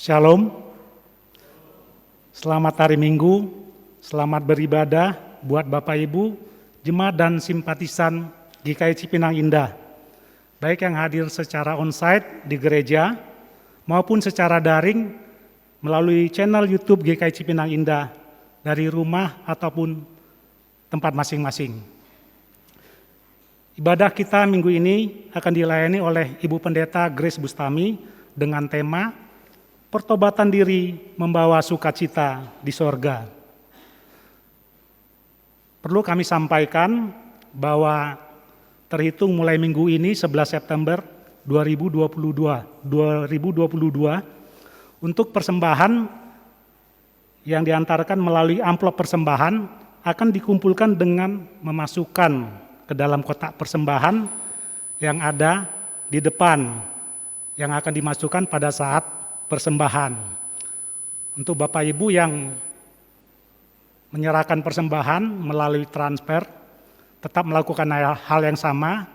Shalom, selamat hari Minggu, selamat beribadah buat Bapak Ibu, jemaat dan simpatisan GKI Cipinang Indah, baik yang hadir secara onsite di gereja maupun secara daring melalui channel YouTube GKI Cipinang Indah dari rumah ataupun tempat masing-masing. Ibadah kita minggu ini akan dilayani oleh Ibu Pendeta Grace Bustami dengan tema Pertobatan diri membawa sukacita di sorga. Perlu kami sampaikan bahwa terhitung mulai minggu ini 11 September 2022 untuk persembahan yang diantarkan melalui amplop persembahan akan dikumpulkan dengan memasukkan ke dalam kotak persembahan yang ada di depan yang akan dimasukkan pada saat persembahan. Untuk Bapak Ibu yang menyerahkan persembahan melalui transfer, tetap melakukan hal yang sama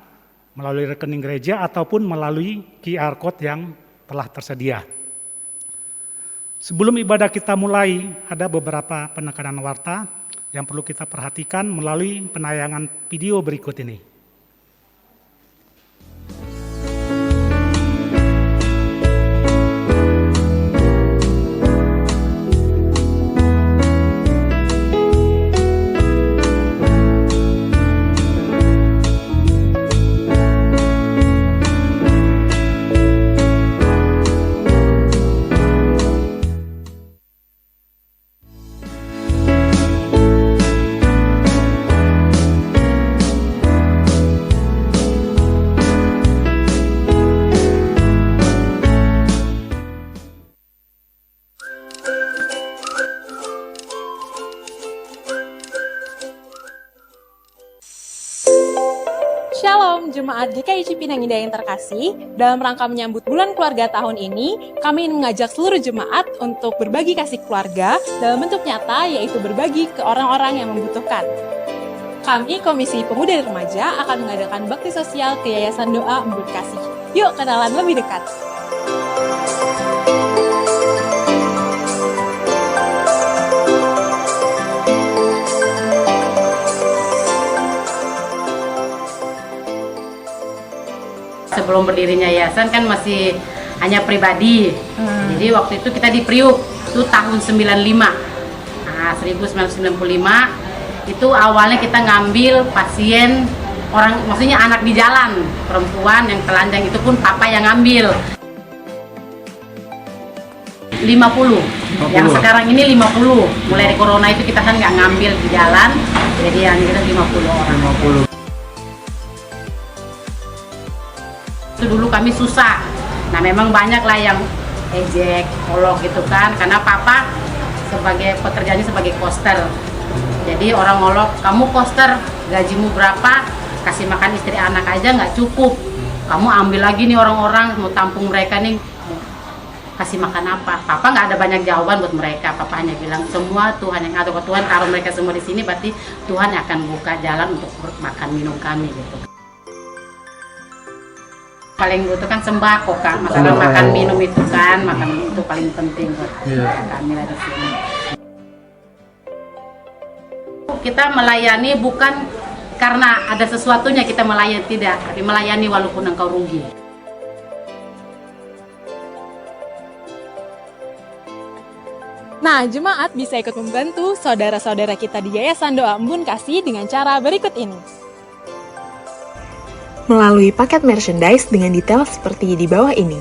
melalui rekening gereja ataupun melalui QR Code yang telah tersedia. Sebelum ibadah kita mulai, ada beberapa penekanan warta yang perlu kita perhatikan melalui penayangan video berikut ini. Shalom Jemaat GKI Cipinang Indah yang terkasih, dalam rangka menyambut bulan keluarga tahun ini, kami ingin mengajak seluruh jemaat untuk berbagi kasih keluarga dalam bentuk nyata, yaitu berbagi ke orang-orang yang membutuhkan. Kami, Komisi Pemuda dan Remaja, akan mengadakan bakti sosial ke Yayasan Doa Embun Kasih. Yuk kenalan lebih dekat. Sebelum berdirinya yayasan kan masih hanya pribadi. Jadi waktu itu kita di Priuk, itu tahun 95. Nah, 1995 itu awalnya kita ngambil pasien orang, maksudnya anak di jalan, perempuan yang telanjang, itu pun papa yang ngambil. 50. Yang sekarang ini 50. Mulai dari corona itu kita kan nggak ngambil di jalan, jadi yang kita 50 orang. 50. Itu dulu kami susah. Nah memang banyak lah yang ejek, olok gitu kan, karena papa sebagai pekerjaannya sebagai koster. Jadi orang olok, kamu koster, gajimu berapa, kasih makan istri anak aja nggak cukup. Kamu ambil lagi nih orang-orang, mau tampung mereka nih, kasih makan apa? Papa nggak ada banyak jawaban buat mereka. Papa hanya bilang semua Tuhan yang ngatur. Tuhan taruh mereka semua di sini, berarti Tuhan akan buka jalan untuk makan minum kami gitu. Paling butuh kan sembako kan, masalah makan minum itu kan, makan itu paling penting buat kami lah di sini. Kita melayani bukan karena ada sesuatunya kita melayani, tidak, tapi melayani walaupun engkau rugi. Nah, jemaat bisa ikut membantu saudara-saudara kita di Yayasan Doa Embun Kasih dengan cara berikut ini. Melalui paket merchandise dengan detail seperti di bawah ini.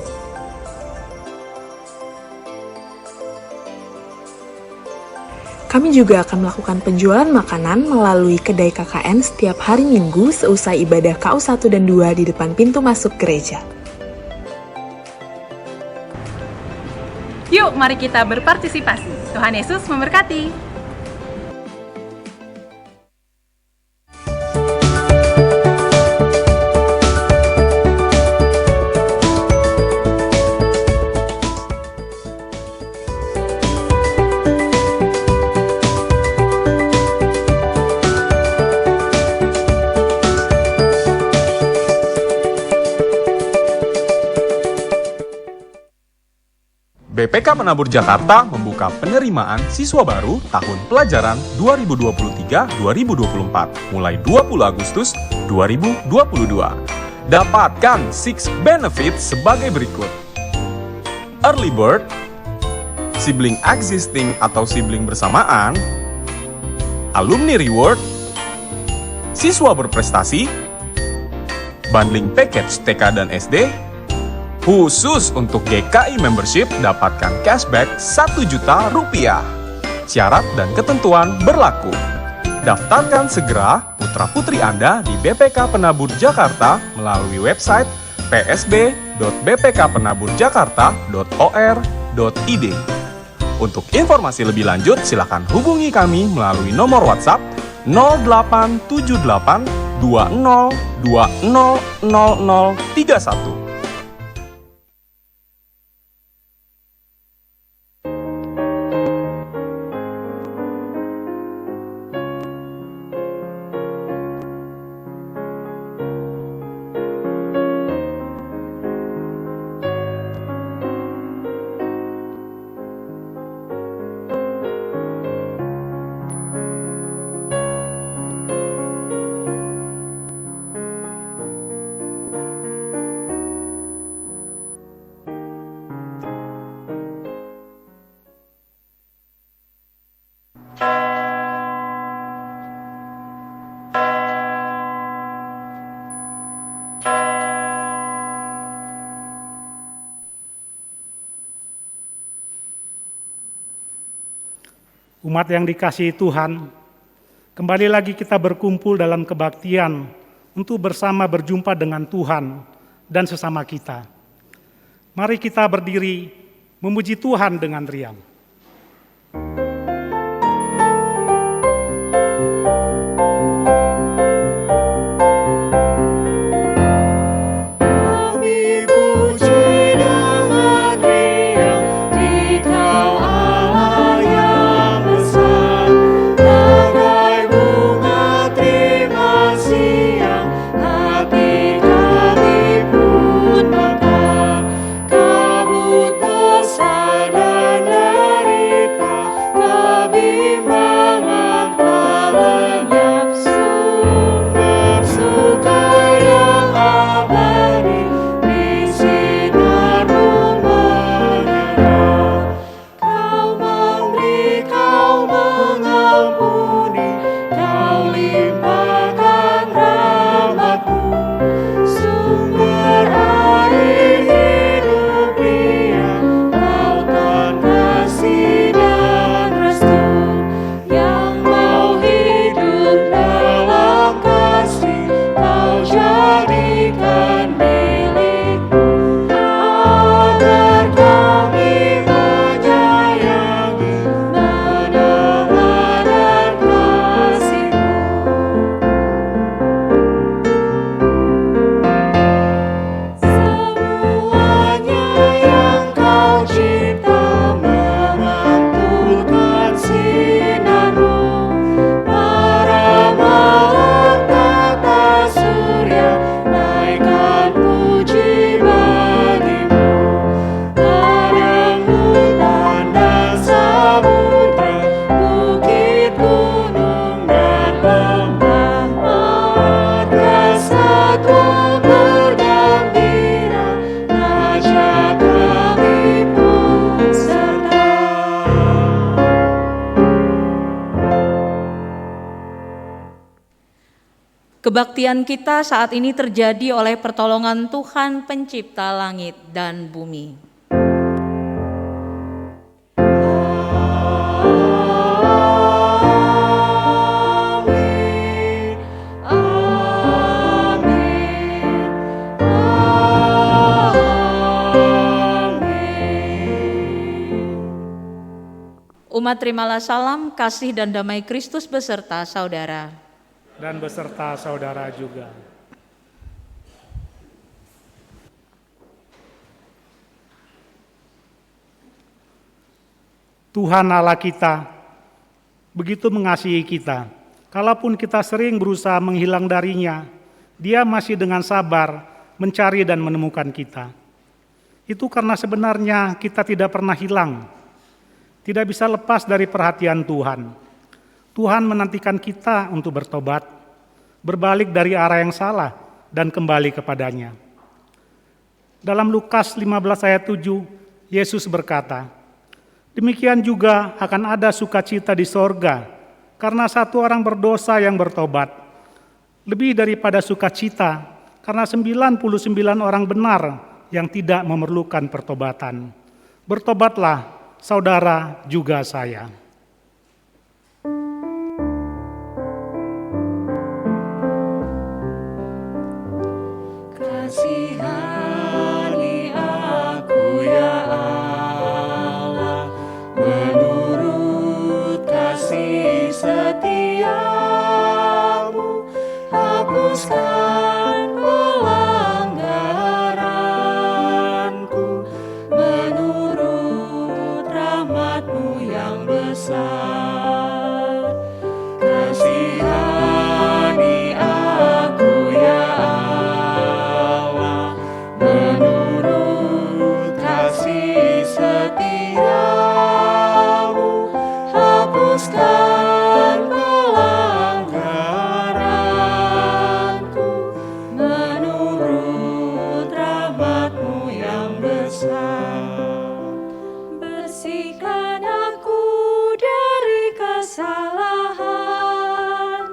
Kami juga akan melakukan penjualan makanan melalui kedai KKN setiap hari Minggu seusai ibadah KU 1 dan 2 di depan pintu masuk gereja. Yuk, mari kita berpartisipasi. Tuhan Yesus memberkati. BPK Penabur Jakarta membuka penerimaan siswa baru tahun pelajaran 2023-2024 mulai 20 Agustus 2022. Dapatkan 6 benefits sebagai berikut. Early Bird, Sibling Existing atau Sibling Bersamaan, Alumni Reward, Siswa Berprestasi, Bundling Package TK dan SD. Khusus untuk GKI Membership dapatkan cashback Rp1.000.000. Syarat dan ketentuan berlaku. Daftarkan segera putra-putri Anda di BPK Penabur Jakarta melalui website psb.bpkpenaburjakarta.or.id. Untuk informasi lebih lanjut, silakan hubungi kami melalui nomor WhatsApp 0878 20 20 0031. Umat yang dikasihi Tuhan, kembali lagi kita berkumpul dalam kebaktian untuk bersama berjumpa dengan Tuhan dan sesama kita. Mari kita berdiri memuji Tuhan dengan riang. Kebaktian kita saat ini terjadi oleh pertolongan Tuhan Pencipta langit dan bumi. Umat terimalah salam, kasih dan damai Kristus beserta saudara. Dan beserta saudara juga. Tuhan Allah kita begitu mengasihi kita. Kalaupun kita sering berusaha menghilang darinya, Dia masih dengan sabar mencari dan menemukan kita. Itu karena sebenarnya kita tidak pernah hilang, tidak bisa lepas dari perhatian Tuhan. Tuhan menantikan kita untuk bertobat, berbalik dari arah yang salah, dan kembali kepadanya. Dalam Lukas 15 ayat 7, Yesus berkata, "Demikian juga akan ada sukacita di sorga, karena satu orang berdosa yang bertobat, lebih daripada sukacita, karena 99 orang benar yang tidak memerlukan pertobatan. Bertobatlah, saudara juga saya." Kasihani aku ya Allah, menurut kasih setiamu, hapuskan pelanggaranku, menurut rahmat-Mu yang besar. Kasihani aku ya Allah, menurut kasih setiamu, hapuskan pelanggaranku, menurut rahmat-Mu yang besar. Bersihkan aku dari kesalahan,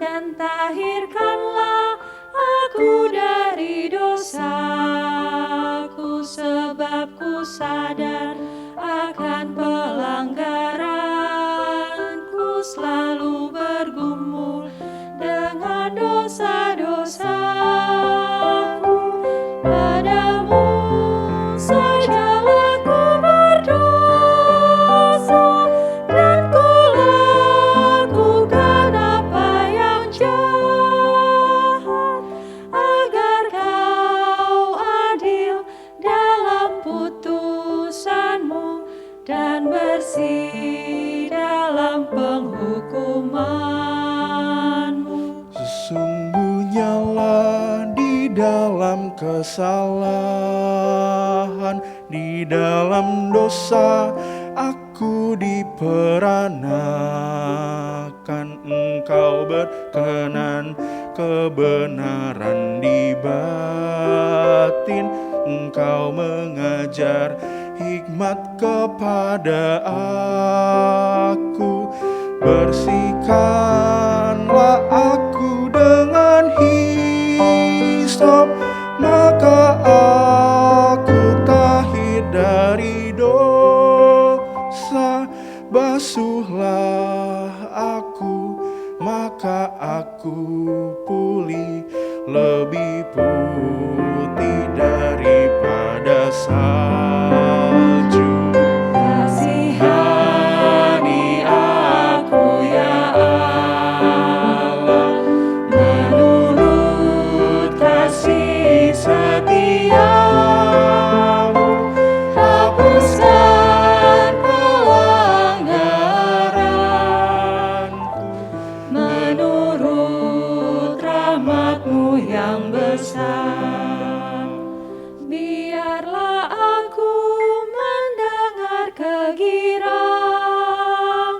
dan tahirkanlah aku dari dosaku, sebab ku sadar akan pelanggaranku, selalu bergumul dengan dosa-dosaku. Padamu sajalah ku berdosa, dan ku lakukan apa yang jahat, agar Kau adil dalam putusan-Mu dan bersih dalam penghukuman-Mu. Sesungguhnya lah di dalam kesalahan, di dalam dosa aku diperanakan. Engkau berkenan kebenaran di batin, Engkau mengajar hikmat kepada aku. Bersihkanlah aku dengan hisop, maka aku tahir dari dosa. Basuhlah aku, maka aku pulih, lebih putih daripada salju. Kasihani aku ya Allah, menurut kasih setiamu, hapuskan pelanggaranku, menurut rahmat-Mu yang besar. Biarlah aku mendengar kegirangan,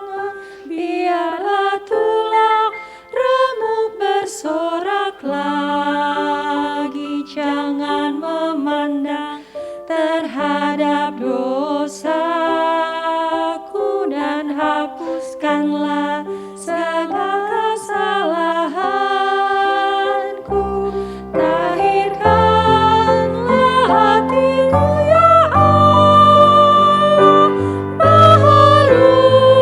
biarlah tulang remuk bersorak lagi, jangan memandang terhadap dosaku, dan hapuskanlah segala kesalahanku. Tahirkanlah hatiku ya Allah, baharui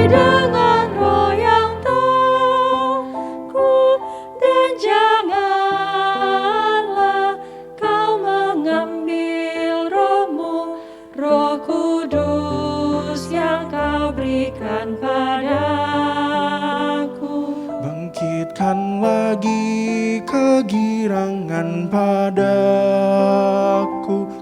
dengan roh yang teguh, dan janganlah Kau mengambil roh-Mu, Roh Kudus yang Kau berikan padaku. Bangkitkan lagi kegirangan padaku,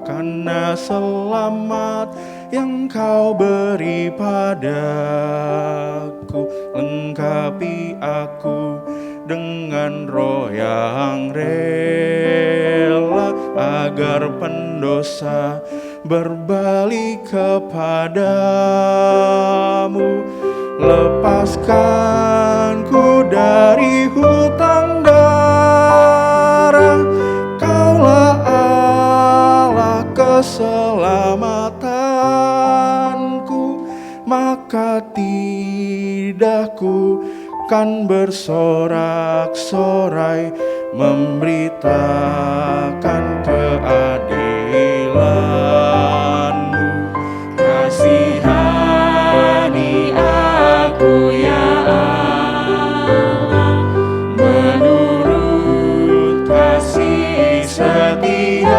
karena selamat yang Kau beri padaku. Lengkapi aku dengan roh yang rela, agar penuh dosa berbalik kepadamu. Lepaskan ku dari hutang darah, Kaulah Allah keselamatanku, maka tidak ku kan bersorak-sorai memberitakan keadilan-Mu. Kasihani aku ya Allah, menurut kasih setiamu,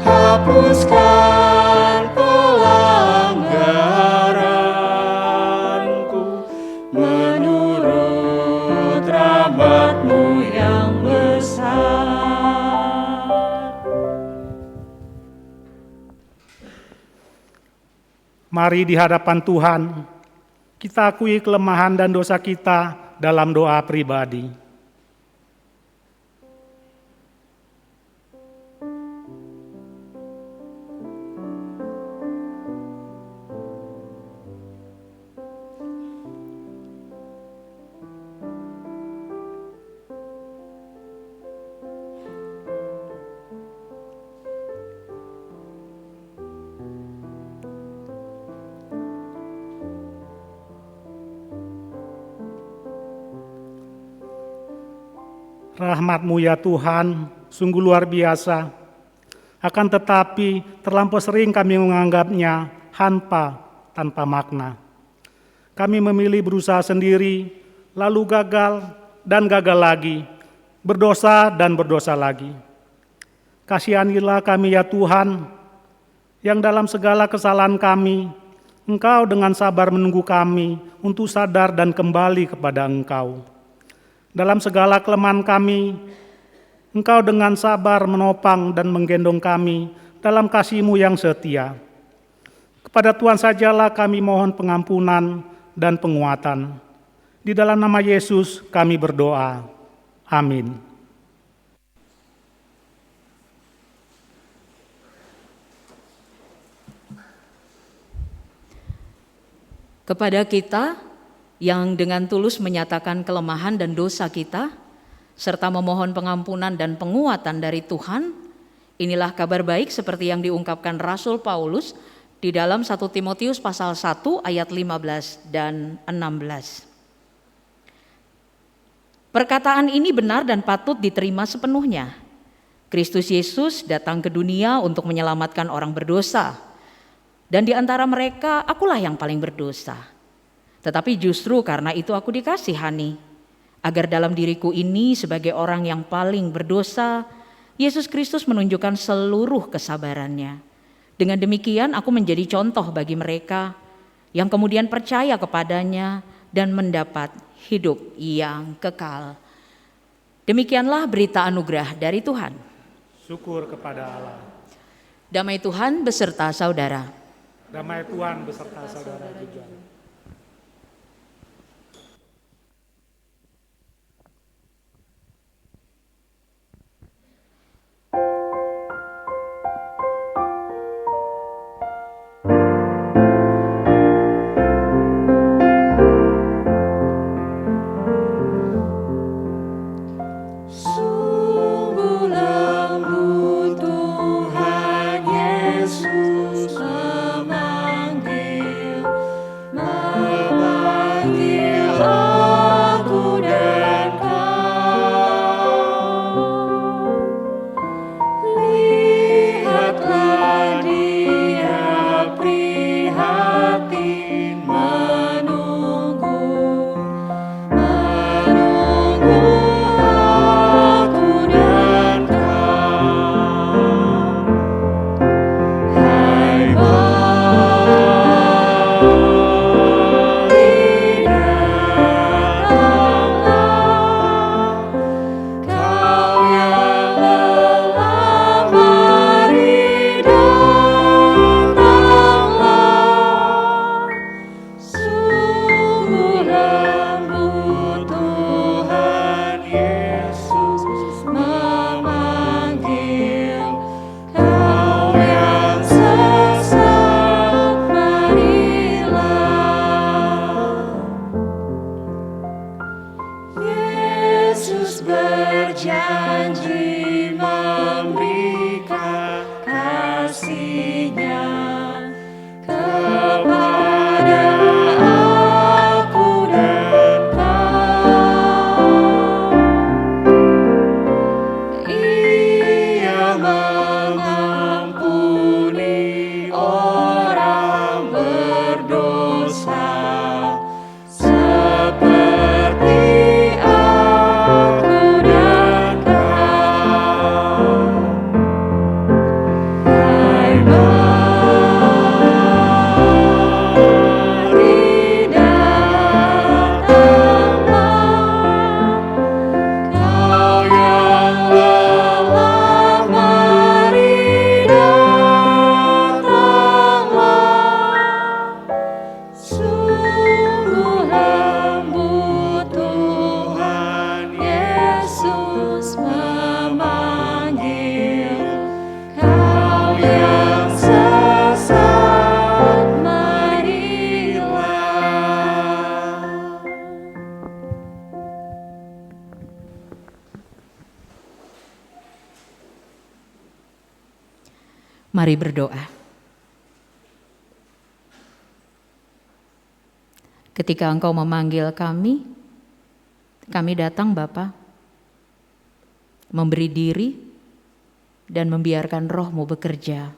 hapuskan pelanggaranku menurut rahmat-Mu yang besar. Mari di hadapan Tuhan, kita akui kelemahan dan dosa kita dalam doa pribadi. Rahmat-Mu ya Tuhan, sungguh luar biasa. Akan tetapi terlampau sering kami menganggapnya hampa tanpa makna. Kami memilih berusaha sendiri, lalu gagal dan gagal lagi, berdosa dan berdosa lagi. Kasihanilah kami ya Tuhan, yang dalam segala kesalahan kami, Engkau dengan sabar menunggu kami untuk sadar dan kembali kepada Engkau. Dalam segala kelemahan kami, Engkau dengan sabar menopang dan menggendong kami dalam kasih-Mu yang setia. Kepada Tuhan sajalah kami mohon pengampunan dan penguatan. Di dalam nama Yesus kami berdoa. Amin. Kepada kita yang dengan tulus menyatakan kelemahan dan dosa kita, serta memohon pengampunan dan penguatan dari Tuhan, inilah kabar baik seperti yang diungkapkan Rasul Paulus di dalam 1 Timotius pasal 1 ayat 15 dan 16. Perkataan ini benar dan patut diterima sepenuhnya. Kristus Yesus datang ke dunia untuk menyelamatkan orang berdosa, dan di antara mereka akulah yang paling berdosa. Tetapi justru karena itu aku dikasihani, agar dalam diriku ini sebagai orang yang paling berdosa, Yesus Kristus menunjukkan seluruh kesabarannya. Dengan demikian aku menjadi contoh bagi mereka yang kemudian percaya kepadanya dan mendapat hidup yang kekal. Demikianlah berita anugerah dari Tuhan. Syukur kepada Allah. Damai Tuhan beserta saudara. Damai Tuhan beserta saudara juga. berjanji memberikan kasih-Nya kepada aku dan kau. Ia mengampuni orang berdosa seperti aku dan kau. Hai mari datanglah, kau yang lelah, mari datanglah. Sungguh lembut Tuhan Yesus memanggil, kau yang sesat, marilah. Mari berdoa. Ketika Engkau memanggil kami datang Bapa, memberi diri dan membiarkan Roh-Mu bekerja.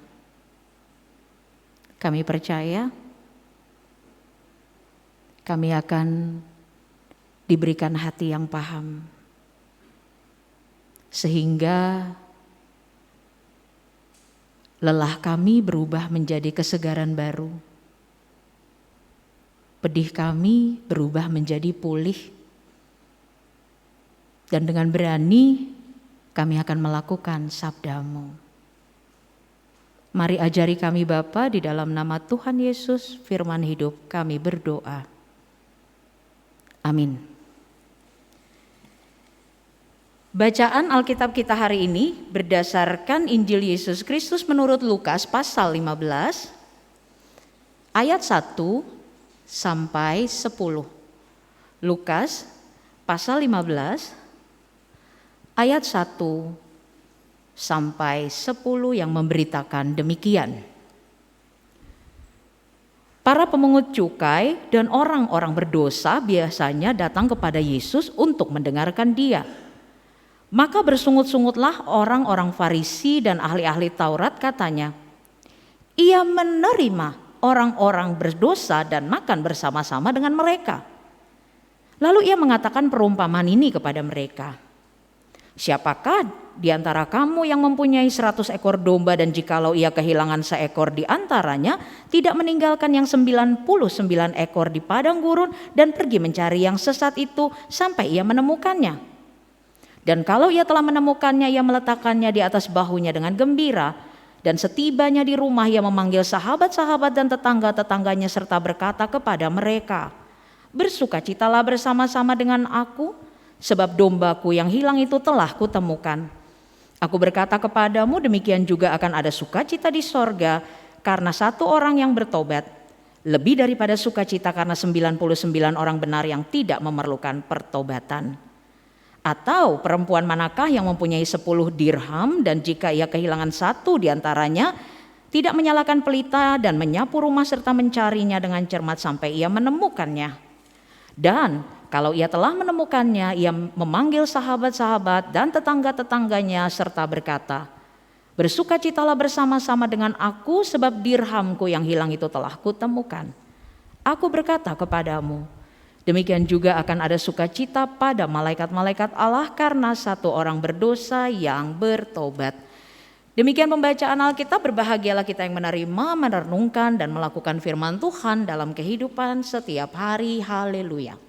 Kami percaya kami akan diberikan hati yang paham, sehingga lelah kami berubah menjadi kesegaran baru. Pedih kami berubah menjadi pulih. Dan dengan berani kami akan melakukan sabda-Mu. Mari ajari kami Bapa, di dalam nama Tuhan Yesus, firman hidup kami berdoa. Amin. Bacaan Alkitab kita hari ini berdasarkan Injil Yesus Kristus menurut Lukas pasal 15 ayat 1 sampai 10. Lukas pasal 15 ayat 1 sampai 10 yang memberitakan demikian. Para pemungut cukai dan orang-orang berdosa biasanya datang kepada Yesus untuk mendengarkan Dia. Maka bersungut-sungutlah orang-orang Farisi dan ahli-ahli Taurat, katanya, ia menerima orang-orang berdosa dan makan bersama-sama dengan mereka. Lalu ia mengatakan perumpamaan ini kepada mereka. Siapakah di antara kamu yang mempunyai 100 ekor domba dan jikalau ia kehilangan seekor di antaranya, tidak meninggalkan yang 99 ekor di padang gurun dan pergi mencari yang sesat itu sampai ia menemukannya? Dan kalau ia telah menemukannya, ia meletakkannya di atas bahunya dengan gembira. Dan setibanya di rumah, ia memanggil sahabat-sahabat dan tetangga-tetangganya serta berkata kepada mereka, bersukacitalah bersama-sama dengan aku, sebab dombaku yang hilang itu telah kutemukan. Aku berkata kepadamu, demikian juga akan ada sukacita di sorga karena satu orang yang bertobat, lebih daripada sukacita karena 99 orang benar yang tidak memerlukan pertobatan. Atau perempuan manakah yang mempunyai 10 dirham dan jika ia kehilangan satu di antaranya, tidak menyalakan pelita dan menyapu rumah serta mencarinya dengan cermat sampai ia menemukannya. Dan kalau ia telah menemukannya, ia memanggil sahabat-sahabat dan tetangga-tetangganya serta berkata, bersukacitalah bersama-sama dengan aku sebab dirhamku yang hilang itu telah kutemukan. Aku berkata kepadamu, demikian juga akan ada sukacita pada malaikat-malaikat Allah karena satu orang berdosa yang bertobat. Demikian pembacaan Alkitab. Berbahagialah kita yang menerima, merenungkan dan melakukan firman Tuhan dalam kehidupan setiap hari. Haleluya.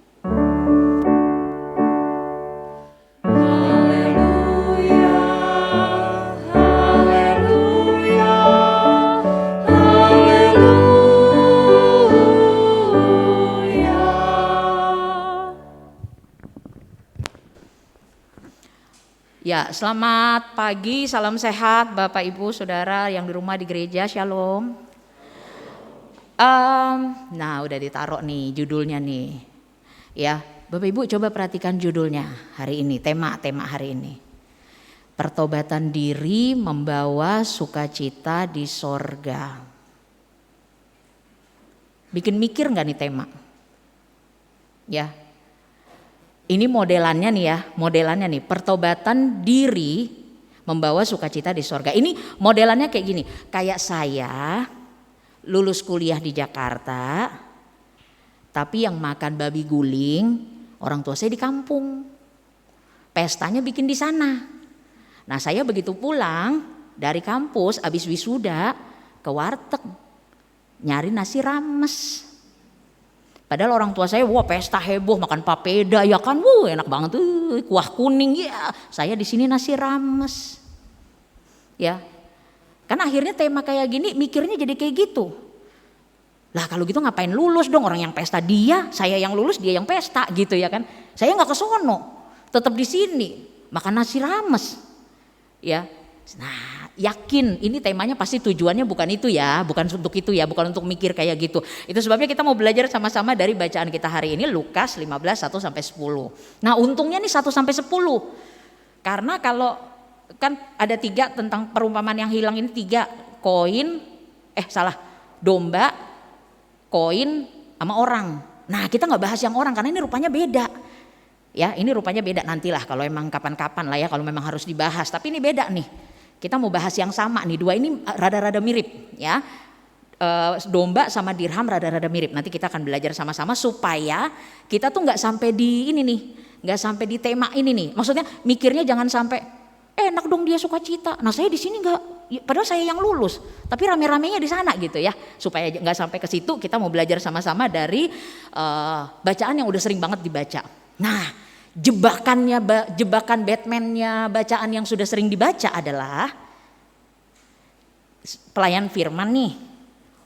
Ya, selamat pagi, salam sehat Bapak Ibu Saudara yang di rumah di gereja, Shalom. Nah udah ditaruh nih judulnya nih. Ya, Bapak Ibu coba perhatikan judulnya hari ini, tema hari ini. Pertobatan diri membawa sukacita di sorga. Bikin mikir gak nih tema? Ya, ini modelannya nih, pertobatan diri membawa sukacita di sorga. Ini modelannya kayak gini, kayak saya lulus kuliah di Jakarta, tapi yang makan babi guling orang tua saya di kampung. Pestanya bikin di sana. Nah saya begitu pulang dari kampus abis wisuda ke warteg nyari nasi rames. Padahal orang tua saya wah pesta heboh makan papeda ya kan, enak banget tuh kuah kuning ya. Saya di sini nasi rames. Ya. Kan akhirnya tema kayak gini mikirnya jadi kayak gitu. Lah kalau gitu ngapain lulus dong, orang yang pesta dia, saya yang lulus dia yang pesta gitu ya kan. Saya nggak ke sono, tetap di sini makan nasi rames. Ya, nah yakin ini temanya pasti tujuannya bukan itu ya, bukan untuk itu ya, bukan untuk mikir kayak gitu. Itu sebabnya kita mau belajar sama-sama dari bacaan kita hari ini Lukas 15 1 sampai 10. Nah untungnya nih 1 sampai 10, karena kalau kan ada 3 tentang perumpamaan yang hilang ini 3 koin, domba, koin, sama orang. Nah kita nggak bahas yang orang karena ini rupanya beda. Ya ini rupanya beda, nantilah kalau emang kapan-kapan lah ya kalau memang harus dibahas. Tapi ini beda nih, kita mau bahas yang sama nih, 2 ini rada-rada mirip ya. Domba sama dirham rada-rada mirip. Nanti kita akan belajar sama-sama supaya kita tuh nggak sampai di ini nih, nggak sampai di tema ini nih. Maksudnya mikirnya jangan sampai enak dong dia sukacita. Nah saya di sini nggak, padahal saya yang lulus, tapi rame-ramenya di sana gitu ya. Supaya nggak sampai ke situ, kita mau belajar sama-sama dari bacaan yang udah sering banget dibaca. Nah jebakan Batman-nya bacaan yang sudah sering dibaca adalah pelayan firman nih.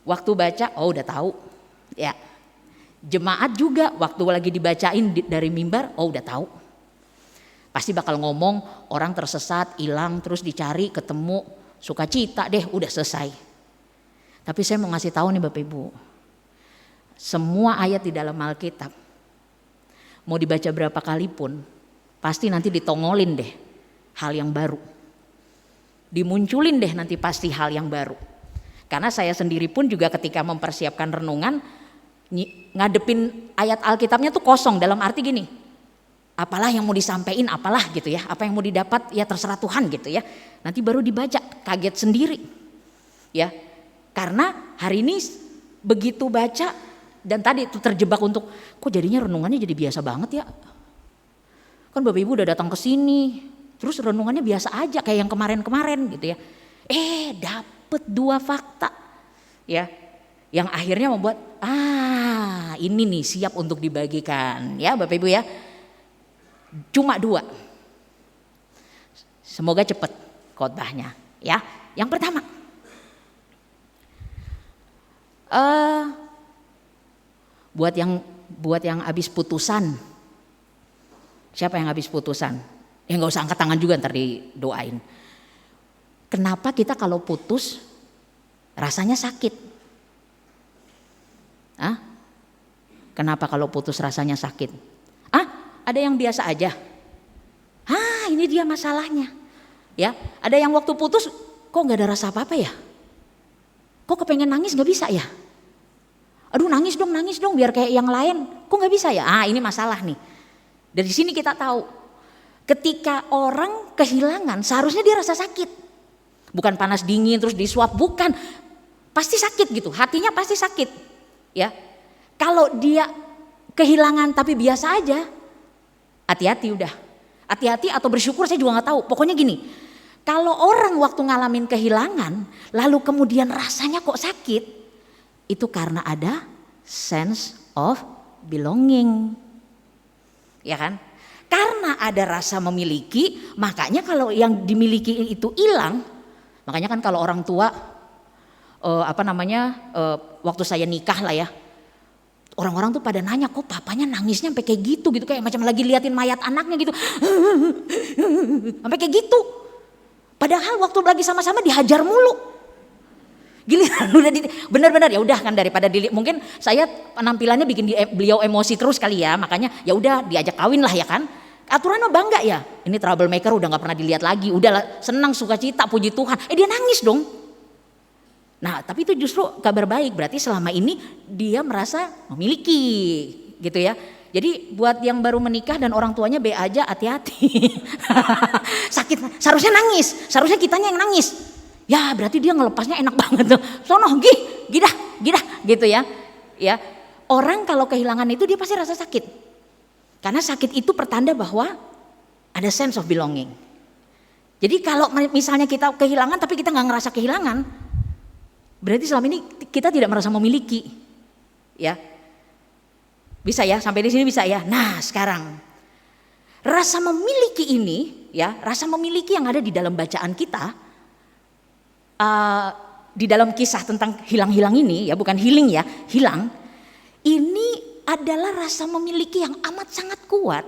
Waktu baca, udah tahu ya. Jemaat juga waktu lagi dibacain dari mimbar, udah tahu. Pasti bakal ngomong orang tersesat, hilang, terus dicari, ketemu, sukacita deh, udah selesai. Tapi saya mau ngasih tahu nih Bapak Ibu, semua ayat di dalam Alkitab mau dibaca berapa kali pun pasti nanti ditongolin deh hal yang baru. Dimunculin deh nanti pasti hal yang baru. Karena saya sendiri pun juga ketika mempersiapkan renungan ngadepin ayat Alkitabnya tuh kosong, dalam arti gini. Apalah yang mau disampaikan, apalah gitu ya. Apa yang mau didapat ya terserah Tuhan gitu ya. Nanti baru dibaca, kaget sendiri. Ya. Karena hari ini begitu baca dan tadi itu terjebak untuk kok jadinya renungannya jadi biasa banget ya. Kan Bapak Ibu udah datang ke sini, terus renungannya biasa aja kayak yang kemarin-kemarin gitu ya. Dapet 2 fakta ya, yang akhirnya membuat ini nih siap untuk dibagikan ya Bapak Ibu ya. Cuma 2. Semoga cepet khotbahnya ya. Yang pertama, buat yang habis putusan. Siapa yang habis putusan? Ya nggak usah angkat tangan juga, ntar didoain. Kenapa kita kalau putus rasanya sakit? Kenapa kalau putus rasanya sakit? Ada yang biasa aja. Ini dia masalahnya. Ya, ada yang waktu putus kok nggak ada rasa apa-apa ya? Kok kepengen nangis nggak bisa ya? Aduh nangis dong biar kayak yang lain. Kok nggak bisa ya? Ini masalah nih. Dari sini kita tahu ketika orang kehilangan seharusnya dia rasa sakit. Bukan panas dingin terus disuap, bukan. Pasti sakit gitu, hatinya pasti sakit. Ya. Kalau dia kehilangan tapi biasa aja, hati-hati udah. Hati-hati atau bersyukur saya juga nggak tahu. Pokoknya gini, kalau orang waktu ngalamin kehilangan lalu kemudian rasanya kok sakit, itu karena ada sense of belonging. Ya kan? Karena ada rasa memiliki, makanya kalau yang dimiliki itu hilang, makanya kan kalau orang tua waktu saya nikah lah ya, orang-orang tuh pada nanya kok papanya nangisnya sampai kayak gitu kayak macam lagi liatin mayat anaknya gitu. Sampai kayak gitu. Padahal waktu lagi sama-sama dihajar mulu. Giliran udah benar-benar ya udah kan, daripada mungkin saya penampilannya bikin beliau emosi terus kali ya, makanya ya udah diajak kawin lah ya kan. Aturan mah bangga ya, ini troublemaker udah nggak pernah dilihat lagi, udah senang sukacita puji Tuhan, dia nangis dong. Nah tapi itu justru kabar baik, berarti selama ini dia merasa memiliki gitu ya. Jadi buat yang baru menikah dan orang tuanya be aja, hati-hati. Sakit, seharusnya nangis, seharusnya kitanya yang nangis. Ya berarti dia ngelepasnya enak banget tuh. Sono gidah gitu ya. Ya, orang kalau kehilangan itu dia pasti rasa sakit. Karena sakit itu pertanda bahwa ada sense of belonging. Jadi kalau misalnya kita kehilangan tapi kita nggak ngerasa kehilangan, berarti selama ini kita tidak merasa memiliki. Ya. Bisa ya, sampai di sini bisa ya. Nah, sekarang rasa memiliki ini ya, rasa memiliki yang ada di dalam bacaan kita, di dalam kisah tentang hilang-hilang ini ya, bukan healing ya, hilang, ini adalah rasa memiliki yang amat sangat kuat.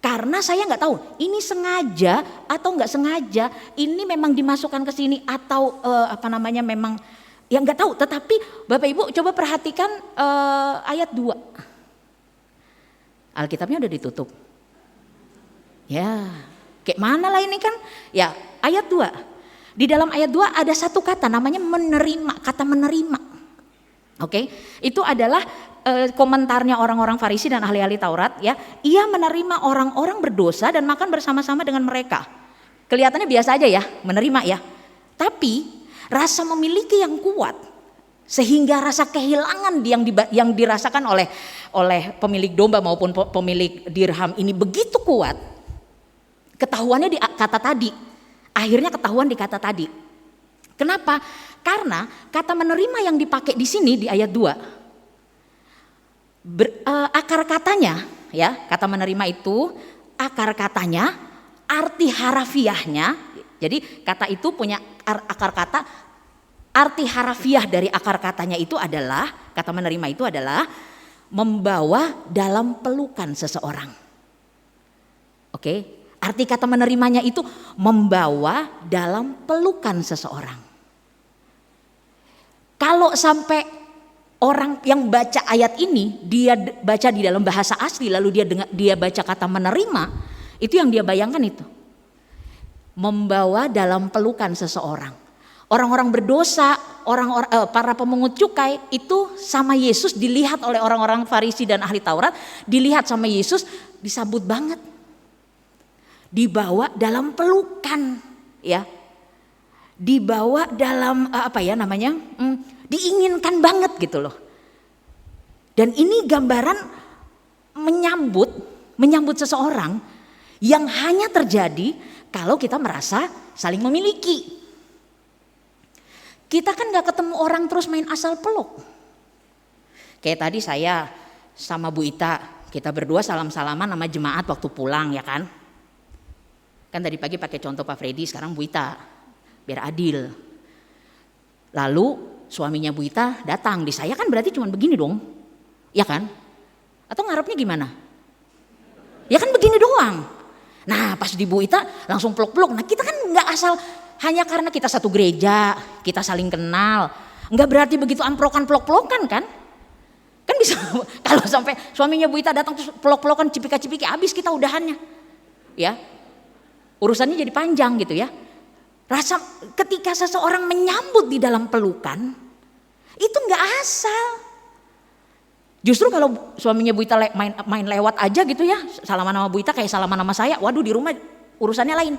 Karena saya nggak tahu ini sengaja atau nggak sengaja, ini memang dimasukkan ke sini atau memang ya nggak tahu. Tetapi Bapak Ibu coba perhatikan ayat 2. Alkitabnya udah ditutup. Ya, kayak mana lah ini kan? Ya, ayat 2. Di dalam ayat 2 ada satu kata namanya menerima, kata menerima. Oke, itu adalah komentarnya orang-orang Farisi dan ahli-ahli Taurat ya. Ia menerima orang-orang berdosa dan makan bersama-sama dengan mereka. Kelihatannya biasa aja ya, menerima ya. Tapi rasa memiliki yang kuat sehingga rasa kehilangan yang dirasakan oleh pemilik domba maupun pemilik dirham ini begitu kuat. Ketahuannya di kata tadi. Akhirnya ketahuan di kata tadi. Kenapa? Karena kata menerima yang dipakai di sini di ayat 2. Akar katanya ya, kata menerima itu akar katanya, arti harafiahnya. Jadi kata itu punya akar kata, arti harafiah dari akar katanya itu adalah, kata menerima itu adalah membawa dalam pelukan seseorang. Oke. Arti kata menerimanya itu membawa dalam pelukan seseorang. Kalau sampai orang yang baca ayat ini dia baca di dalam bahasa asli lalu dia baca kata menerima, itu yang dia bayangkan itu. Membawa dalam pelukan seseorang. Orang-orang berdosa, para pemungut cukai itu sama Yesus dilihat oleh orang-orang Farisi dan ahli Taurat, dilihat sama Yesus disambut banget. Dibawa dalam pelukan ya, dibawa dalam diinginkan banget gitu loh. Dan ini gambaran menyambut seseorang yang hanya terjadi kalau kita merasa saling memiliki. Kita kan gak ketemu orang terus main asal peluk. Kayak tadi saya sama Bu Ita, kita berdua salam-salaman sama jemaat waktu pulang ya kan. Kan tadi pagi pakai contoh Pak Freddy, sekarang Bu Ita, biar adil. Lalu suaminya Bu Ita datang di saya, kan berarti cuma begini dong, ya kan? Atau ngarepnya gimana? Ya kan begini doang. Nah pas di Bu Ita langsung peluk-peluk. Nah kita kan nggak asal hanya karena kita satu gereja, kita saling kenal. Nggak berarti begitu amprokan peluk-pelukan kan? Kan bisa kalau sampai suaminya Bu Ita datang terus peluk-pelukan cipika-cipiki, habis kita udahannya. Ya. Urusannya jadi panjang gitu ya. Rasa ketika seseorang menyambut di dalam pelukan itu nggak asal. Justru kalau suaminya Bu Ita main lewat aja gitu ya, salaman sama Bu Ita kayak salaman sama saya, waduh di rumah urusannya lain.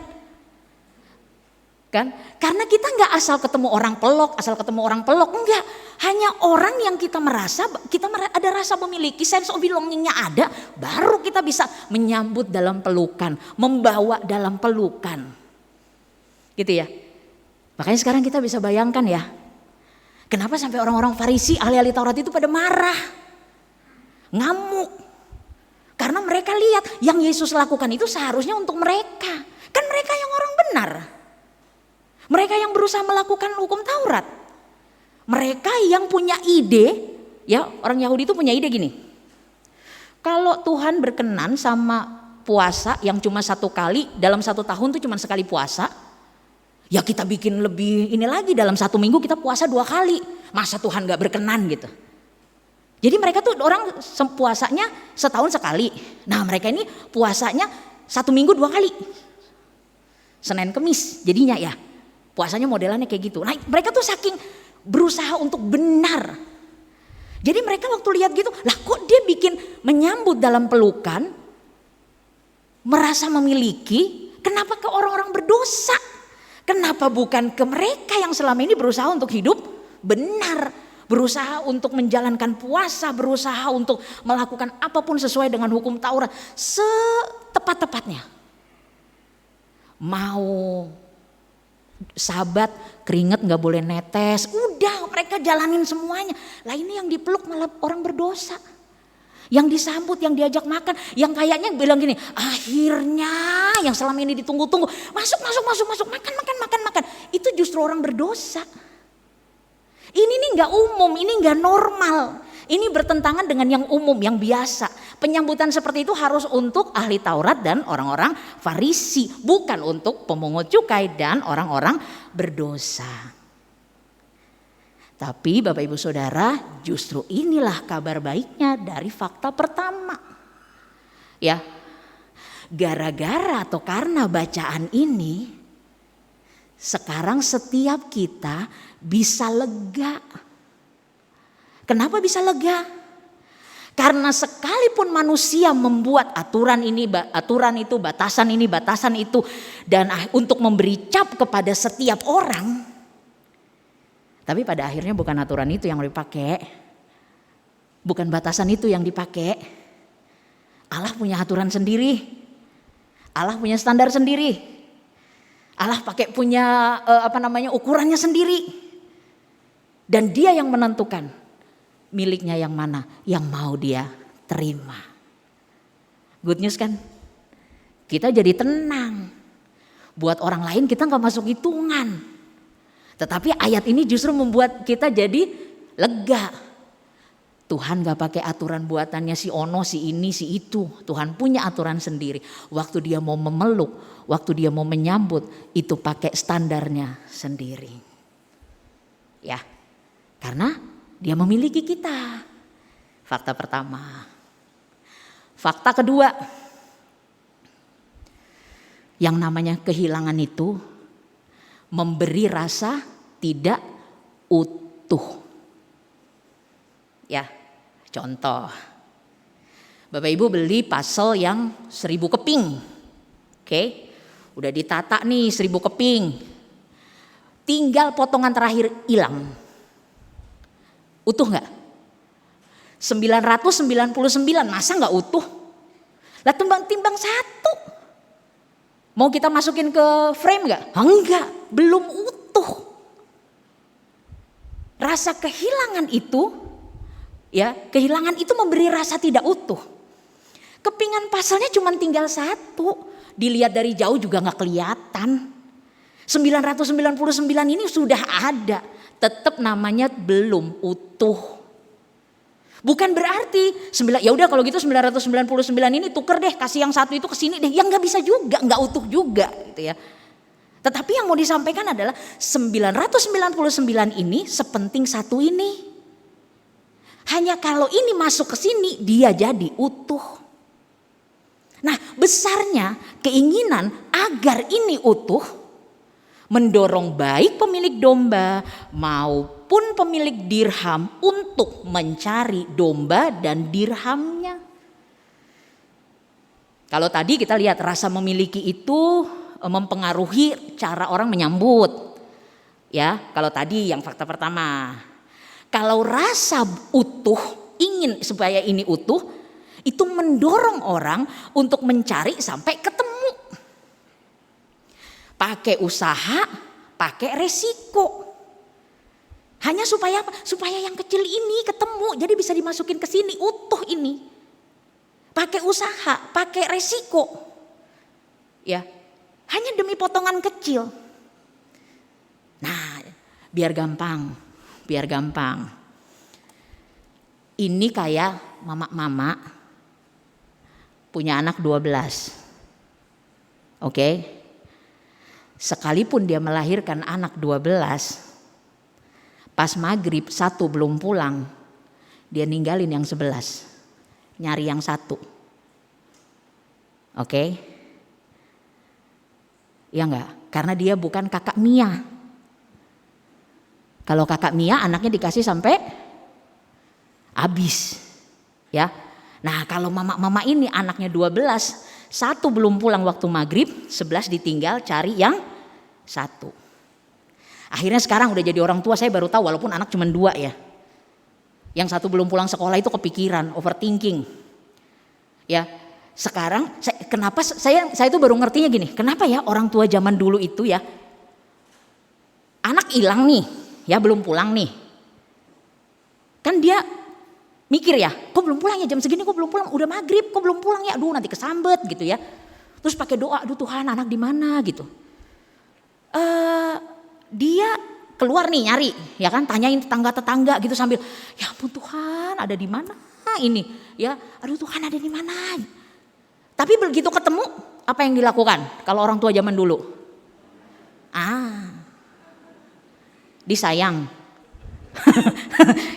Kan? Karena kita nggak asal ketemu orang pelok, enggak. Hanya orang yang kita merasa ada rasa memiliki, sense of belongingnya ada, baru kita bisa menyambut dalam pelukan, membawa dalam pelukan. Gitu ya. Makanya sekarang kita bisa bayangkan ya, kenapa sampai orang-orang Farisi, ahli-ahli Taurat itu pada marah, ngamuk. Karena mereka lihat yang Yesus lakukan itu seharusnya untuk mereka. Kan mereka yang orang benar. Mereka yang berusaha melakukan hukum Taurat. Mereka yang punya ide, ya orang Yahudi itu punya ide gini. Kalau Tuhan berkenan sama puasa yang cuma 1 kali, dalam 1 tahun itu cuma sekali puasa. Ya kita bikin lebih ini lagi, dalam 1 minggu kita puasa 2 kali. Masa Tuhan gak berkenan gitu. Jadi mereka tuh orang puasanya setahun sekali. Nah mereka ini puasanya 1 minggu 2 kali. Senin Kemis jadinya ya. Puasanya modelannya kayak gitu. Nah mereka tuh saking berusaha untuk benar. Jadi mereka waktu lihat gitu, lah kok dia bikin menyambut dalam pelukan, merasa memiliki, kenapa ke orang-orang berdosa? Kenapa bukan ke mereka yang selama ini berusaha untuk hidup benar, berusaha untuk menjalankan puasa, berusaha untuk melakukan apapun sesuai dengan hukum Taurat setepat-tepatnya. Mau Sabat keringet gak boleh netes, udah mereka jalanin semuanya. Lah ini yang dipeluk malah orang berdosa, yang disambut, yang diajak makan, yang kayaknya bilang gini, akhirnya yang selama ini ditunggu-tunggu, masuk makan, itu justru orang berdosa. Ini nih gak umum, ini gak normal. Ini bertentangan dengan yang umum, yang biasa. Penyambutan seperti itu harus untuk ahli Taurat dan orang-orang Farisi, bukan untuk pemungut cukai dan orang-orang berdosa. Tapi Bapak Ibu Saudara, justru inilah kabar baiknya dari fakta pertama. Ya, gara-gara atau karena bacaan ini, sekarang setiap kita bisa lega. Kenapa bisa lega? Karena sekalipun manusia membuat aturan ini, aturan itu, batasan ini, batasan itu, dan untuk memberi cap kepada setiap orang, tapi pada akhirnya bukan aturan itu yang dipakai, bukan batasan itu yang dipakai. Allah punya aturan sendiri, Allah punya standar sendiri, Allah pakai punya ukurannya sendiri, dan Dia yang menentukan miliknya yang mana, yang mau dia terima. Good news kan? Kita jadi tenang. Buat orang lain kita gak masuk hitungan. Tetapi ayat ini justru membuat kita jadi lega. Tuhan gak pakai aturan buatannya si Ono, si ini, si itu. Tuhan punya aturan sendiri. Waktu dia mau memeluk, waktu dia mau menyambut, itu pakai standarnya sendiri. Ya, karena Dia memiliki kita. Fakta pertama. Fakta kedua. Yang namanya kehilangan itu memberi rasa tidak utuh. Ya, contoh. Bapak Ibu beli puzzle yang 1000 keping. Oke, udah ditata nih 1000 keping. Tinggal potongan terakhir hilang. Utuh gak? 999 masa gak utuh? Lah timbang satu. Mau kita masukin ke frame gak? Enggak, belum utuh. Rasa kehilangan itu, ya kehilangan itu memberi rasa tidak utuh. Kepingan puzzle-nya cuma tinggal 1. Dilihat dari jauh juga gak kelihatan. 999 ini sudah ada. Tetap namanya belum utuh. Bukan berarti ya udah kalau gitu 999 ini tuker deh, kasih yang 1 itu ke sini deh. Yang nggak bisa juga, nggak utuh juga gitu ya. Tetapi yang mau disampaikan adalah 999 ini sepenting 1 ini. Hanya kalau ini masuk ke sini dia jadi utuh. Nah, besarnya keinginan agar ini utuh mendorong baik pemilik domba maupun pemilik dirham untuk mencari domba dan dirhamnya. Kalau tadi kita lihat rasa memiliki itu mempengaruhi cara orang menyambut. Ya, kalau tadi yang fakta pertama. Kalau rasa utuh, ingin supaya ini utuh, itu mendorong orang untuk mencari sampai ketemu. Pakai usaha, pakai resiko. Hanya supaya apa? Supaya yang kecil ini ketemu, jadi bisa dimasukin ke sini utuh ini. Pakai usaha, pakai resiko. Ya, hanya demi potongan kecil. Nah, biar gampang. Ini kayak mama punya anak 12. Oke. Sekalipun dia melahirkan anak 12, pas maghrib 1 belum pulang, dia ninggalin yang 11, nyari yang 1. Oke? Ya enggak? Karena dia bukan kakak Mia. Kalau kakak Mia anaknya dikasih sampai habis. Ya. Nah, kalau mama ini anaknya 12, 1 belum pulang waktu maghrib, 11 ditinggal cari yang 1. Akhirnya sekarang udah jadi orang tua saya baru tahu walaupun anak cuma 2 ya. Yang 1 belum pulang sekolah itu kepikiran, overthinking. Ya, sekarang kenapa saya itu baru ngertinya gini, kenapa ya orang tua zaman dulu itu ya, anak hilang nih, ya belum pulang nih. Kan dia mikir ya, kok belum pulang ya jam segini, kok belum pulang, udah maghrib, kok belum pulang ya, aduh nanti kesambet gitu ya. Terus pakai doa, aduh Tuhan anak di mana gitu. Dia keluar nih nyari, ya kan, tanyain tetangga-tetangga gitu sambil, ya ampun Tuhan ada di mana ini, ya, aduh Tuhan ada di mana. Tapi begitu ketemu, apa yang dilakukan kalau orang tua zaman dulu? Disayang.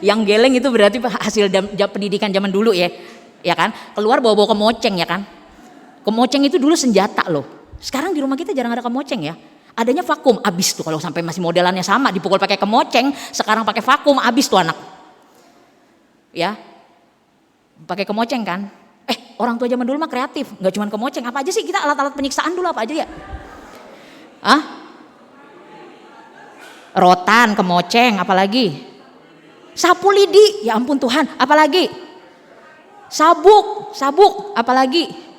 Yang geleng itu berarti hasil pendidikan zaman dulu ya, ya kan? Keluar bawa-bawa kemoceng ya kan? Kemoceng itu dulu senjata loh. Sekarang di rumah kita jarang ada kemoceng ya. Adanya vakum, abis tuh kalau sampai masih modelannya sama, dipukul pakai kemoceng, sekarang pakai vakum, abis tuh anak. Ya, pakai kemoceng kan? Orang tua zaman dulu mah kreatif, nggak cuma kemoceng, apa aja sih kita alat-alat penyiksaan dulu apa aja ya? Rotan, kemoceng, apalagi? Sapu lidi, ya ampun Tuhan, apalagi? Sabuk, apalagi?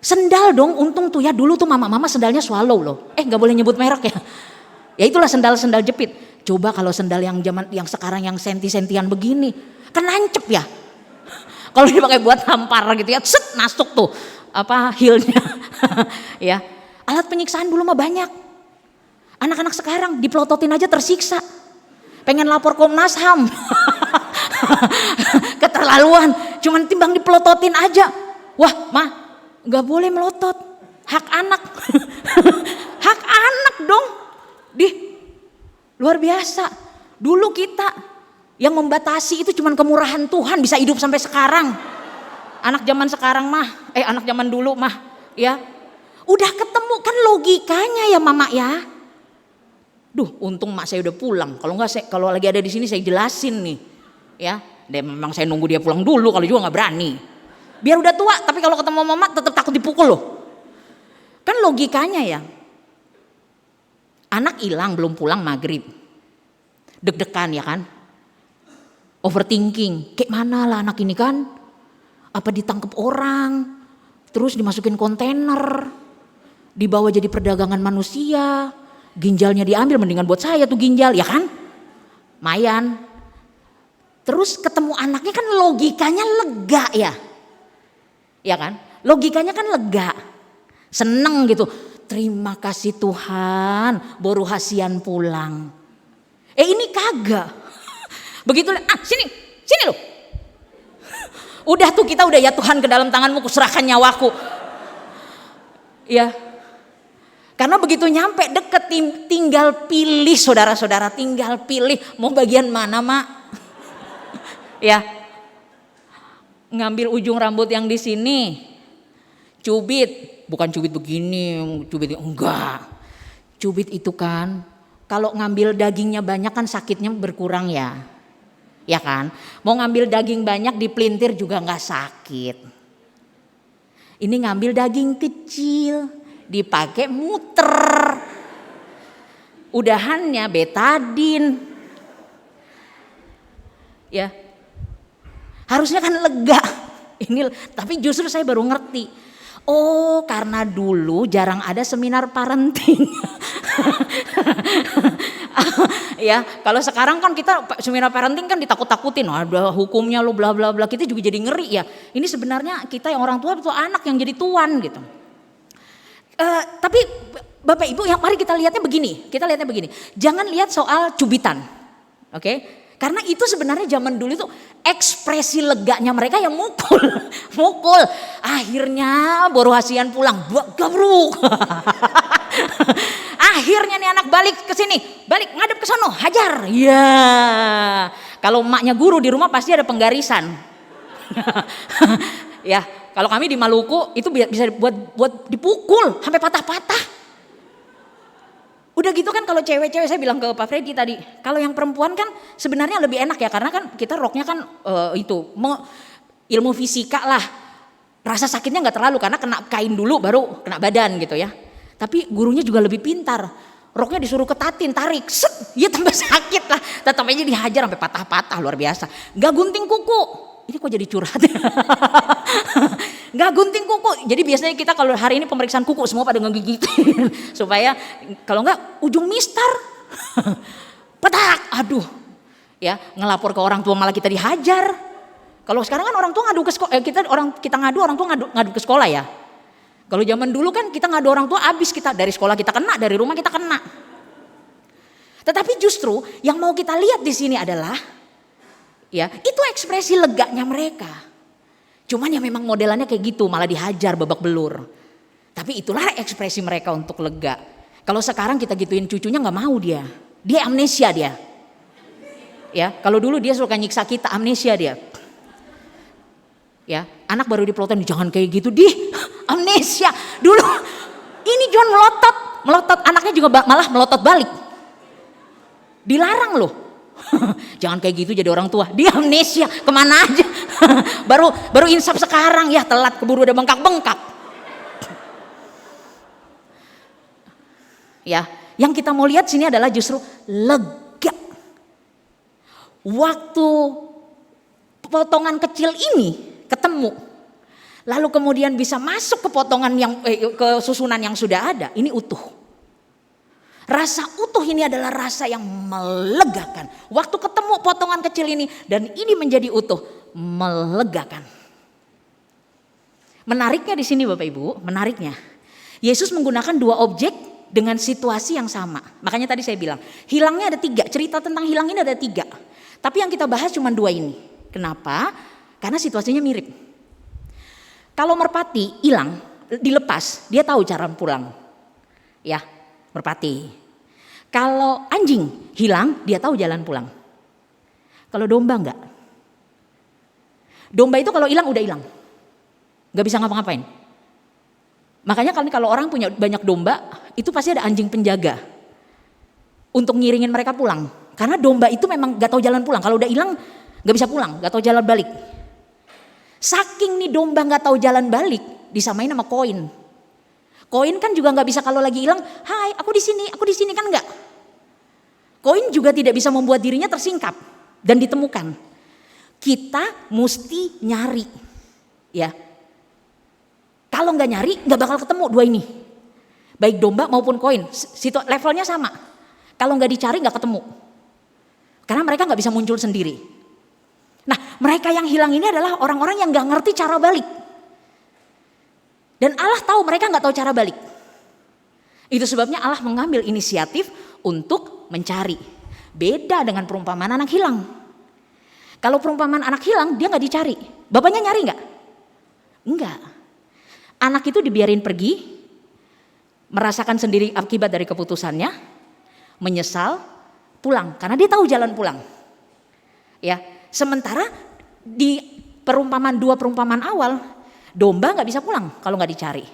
Sendal dong, untung tuh ya dulu tuh mama-mama sendalnya Swallow loh. Nggak boleh nyebut merek ya. Ya itulah sendal-sendal jepit. Coba kalau sendal yang sekarang yang senti-sentian begini, kan nancep ya. Kalau dipakai buat tampar gitu ya, set masuk tuh heelnya. Ya, alat penyiksaan dulu mah banyak. Anak-anak sekarang dipelototin aja tersiksa. Pengen lapor Komnas HAM. Keterlaluan, cuman timbang dipelototin aja. Wah, mah nggak boleh melotot, hak anak. Hak anak dong. Luar biasa. Dulu kita yang membatasi itu cuman kemurahan Tuhan bisa hidup sampai sekarang. Anak zaman sekarang mah, anak zaman dulu mah, ya udah ketemu kan logikanya ya mama ya. Untung mak saya udah pulang. Kalau lagi ada di sini saya jelasin nih, ya. Memang saya nunggu dia pulang dulu, kalau juga nggak berani. Biar udah tua, tapi kalau ketemu mama tetap takut dipukul loh. Kan logikanya ya. Anak hilang belum pulang maghrib. Deg-degan ya kan. Overthinking, kayak mana lah anak ini kan. Apa ditangkap orang, terus dimasukin kontainer, dibawa jadi perdagangan manusia, ginjalnya diambil, mendingan buat saya tuh ginjal ya kan. Mayan. Terus ketemu anaknya kan logikanya lega ya. Ya kan, logikanya kan lega, seneng gitu. Terima kasih Tuhan, baru hasian pulang. Ini kagak. Begitu, sini loh. Udah tuh kita udah, ya Tuhan ke dalam tanganmu kuserahkan nyawaku. Ya, karena begitu nyampe deket tinggal pilih saudara-saudara, tinggal pilih mau bagian mana mak. Ya. Ngambil ujung rambut yang di sini, cubit, bukan cubit begini, cubit enggak. Cubit itu kan, kalau ngambil dagingnya banyak kan sakitnya berkurang ya, ya kan. Mau ngambil daging banyak dipelintir juga nggak sakit. Ini ngambil daging kecil, dipakai muter, udahannya betadin, ya. Harusnya kan lega. Tapi justru saya baru ngerti. Oh, karena dulu jarang ada seminar parenting. Ya, kalau sekarang kan kita seminar parenting kan ditakut-takutin, ada hukumnya lo bla bla bla. Kita juga jadi ngeri ya. Ini sebenarnya kita yang orang tua itu anak yang jadi tuan gitu. Tapi Bapak Ibu, mari kita lihatnya begini. Jangan lihat soal cubitan. Oke? Karena itu sebenarnya zaman dulu itu ekspresi leganya mereka yang mukul. Akhirnya baru hasian pulang, gabruk. balik ke sini, balik ngadep ke sono, hajar. Ya, kalau emaknya guru di rumah pasti ada penggarisan. Ya, kalau kami di Maluku itu bisa buat dipukul sampai patah-patah. Udah gitu kan kalau cewek-cewek, saya bilang ke Pak Freddy tadi, kalau yang perempuan kan sebenarnya lebih enak ya, karena kan kita roknya kan ilmu fisika lah. Rasa sakitnya nggak terlalu karena kena kain dulu baru kena badan gitu ya. Tapi gurunya juga lebih pintar. Roknya disuruh ketatin, tarik, set, ya tambah sakit lah. Tetap aja dihajar sampai patah-patah, luar biasa. Gak gunting kuku. Ini kok jadi curhat. Gak gunting kuku. Jadi biasanya kita kalau hari ini pemeriksaan kuku semua pada ngegigitin. Supaya kalau enggak ujung mistar. Petak, aduh. Ya, ngelapor ke orang tua malah kita dihajar. Kalau sekarang kan orang tua ngadu ke sekolah, kita ngadu orang tua ngadu ke sekolah ya. Kalau zaman dulu kan kita ngadu orang tua abis, kita dari sekolah kita kena, dari rumah kita kena. Tetapi justru yang mau kita lihat di sini adalah ya, itu ekspresi leganya mereka. Cuman ya memang modelannya kayak gitu, malah dihajar babak belur. Tapi itulah ekspresi mereka untuk lega. Kalau sekarang kita gituin cucunya nggak mau dia amnesia dia. Ya, kalau dulu dia suka nyiksa kita, amnesia dia. Ya, anak baru diplototin, jangan kayak gitu amnesia. Dulu ini John melotot anaknya juga malah melotot balik. Dilarang loh. Jangan kayak gitu jadi orang tua. Dia amnesia kemana aja. baru insaf sekarang ya, telat keburu udah bengkak-bengkak. Ya, yang kita mau lihat sini adalah justru lega. Waktu potongan kecil ini ketemu, lalu kemudian bisa masuk ke potongan ke susunan yang sudah ada, ini utuh. Rasa utuh ini adalah rasa yang melegakan. Waktu ketemu potongan kecil ini dan ini menjadi utuh, melegakan. Menariknya di sini Bapak Ibu, menariknya Yesus menggunakan dua objek dengan situasi yang sama. Makanya tadi saya bilang hilangnya ada 3, cerita tentang hilang ini ada 3. Tapi yang kita bahas cuma 2 ini. Kenapa? Karena situasinya mirip. Kalau merpati hilang, dilepas, dia tahu cara pulang. Ya, merpati. Kalau anjing hilang, dia tahu jalan pulang. Kalau domba enggak. Domba itu kalau hilang udah hilang. Enggak bisa ngapa-ngapain. Makanya kalau orang punya banyak domba, itu pasti ada anjing penjaga. Untuk ngiringin mereka pulang. Karena domba itu memang enggak tahu jalan pulang. Kalau udah hilang, enggak bisa pulang, enggak tahu jalan balik. Saking nih domba nggak tahu jalan balik, disamain sama koin. Koin kan juga nggak bisa kalau lagi hilang, hai aku di sini kan nggak. Koin juga tidak bisa membuat dirinya tersingkap dan ditemukan. Kita mesti nyari, ya. Kalau nggak nyari nggak bakal ketemu 2 ini. Baik domba maupun koin, levelnya sama. Kalau nggak dicari nggak ketemu, karena mereka nggak bisa muncul sendiri. Nah, mereka yang hilang ini adalah orang-orang yang gak ngerti cara balik. Dan Allah tahu mereka gak tahu cara balik. Itu sebabnya Allah mengambil inisiatif untuk mencari. Beda dengan perumpamaan anak hilang. Kalau perumpamaan anak hilang, dia gak dicari. Bapaknya nyari gak? Enggak. Anak itu dibiarin pergi, merasakan sendiri akibat dari keputusannya, menyesal, pulang. Karena dia tahu jalan pulang. Ya. Sementara di dua perumpamaan awal, domba nggak bisa pulang kalau nggak dicari,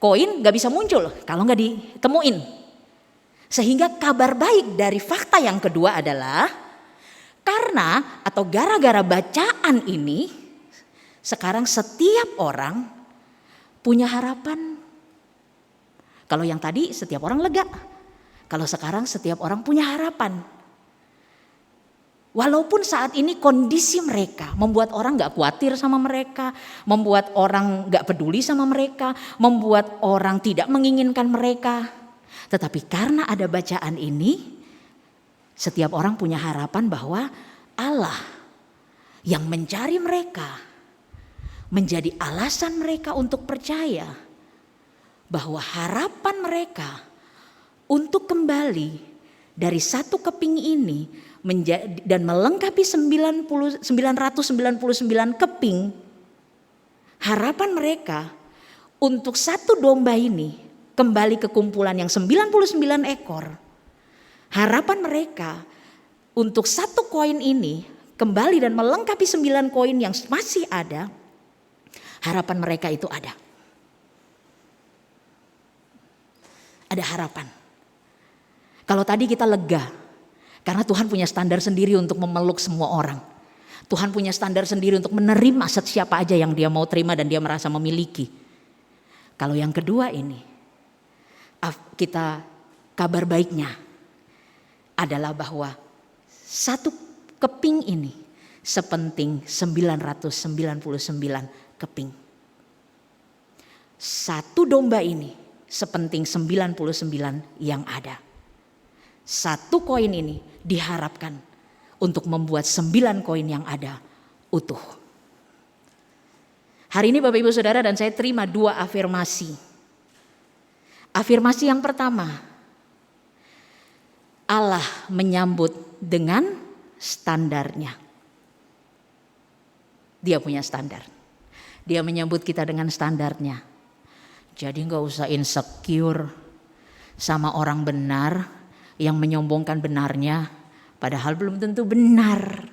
koin nggak bisa muncul kalau nggak ditemuin. Sehingga kabar baik dari fakta yang kedua adalah karena atau gara-gara bacaan ini, sekarang setiap orang punya harapan. Kalau yang tadi setiap orang lega, kalau sekarang setiap orang punya harapan. Walaupun saat ini kondisi mereka membuat orang gak khawatir sama mereka, membuat orang gak peduli sama mereka, membuat orang tidak menginginkan mereka. Tetapi karena ada bacaan ini, setiap orang punya harapan bahwa Allah yang mencari mereka menjadi alasan mereka untuk percaya bahwa harapan mereka untuk kembali dari satu keping ini dan melengkapi 999 keping, harapan mereka untuk satu domba ini kembali ke kumpulan yang 99 ekor Harapan mereka untuk 1 koin ini kembali dan melengkapi 9 koin yang masih ada, harapan mereka itu ada. Ada harapan. Kalau tadi kita lega, karena Tuhan punya standar sendiri untuk memeluk semua orang. Tuhan punya standar sendiri untuk menerima siapa aja yang dia mau terima dan dia merasa memiliki. Kalau yang kedua ini, kita kabar baiknya adalah bahwa 1 keping ini sepenting 999 keping. 1 domba ini sepenting 99 yang ada. 1 koin ini diharapkan untuk membuat 9 koin yang ada utuh. Hari ini Bapak Ibu Saudara dan saya terima 2 afirmasi. Afirmasi yang pertama, Allah menyambut dengan standarnya. Dia punya standar. Dia menyambut kita dengan standarnya. Jadi gak usah insecure sama orang benar yang menyombongkan benarnya padahal belum tentu benar.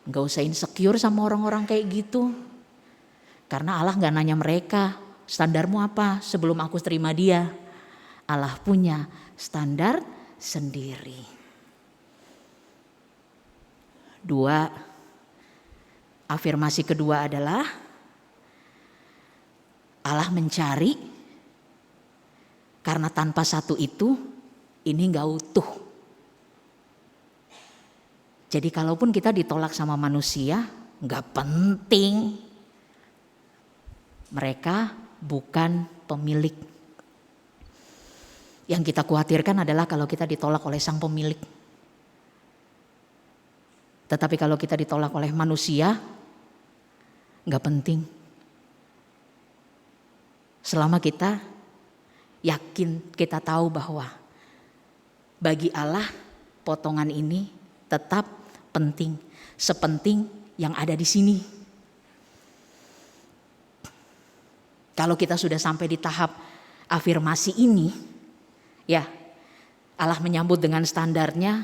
Gak usah insecure sama orang-orang kayak gitu. Karena Allah gak nanya mereka, standarmu apa sebelum aku terima dia. Allah punya standar sendiri. 2, afirmasi kedua adalah Allah mencari karena tanpa 1 itu ini gak utuh. Jadi kalaupun kita ditolak sama manusia gak penting. Mereka bukan pemilik. Yang kita khawatirkan adalah kalau kita ditolak oleh sang pemilik. Tetapi kalau kita ditolak oleh manusia gak penting. Selama kita yakin, kita tahu bahwa bagi Allah potongan ini tetap penting, sepenting yang ada di sini. Kalau kita sudah sampai di tahap afirmasi ini, ya Allah menyambut dengan standarnya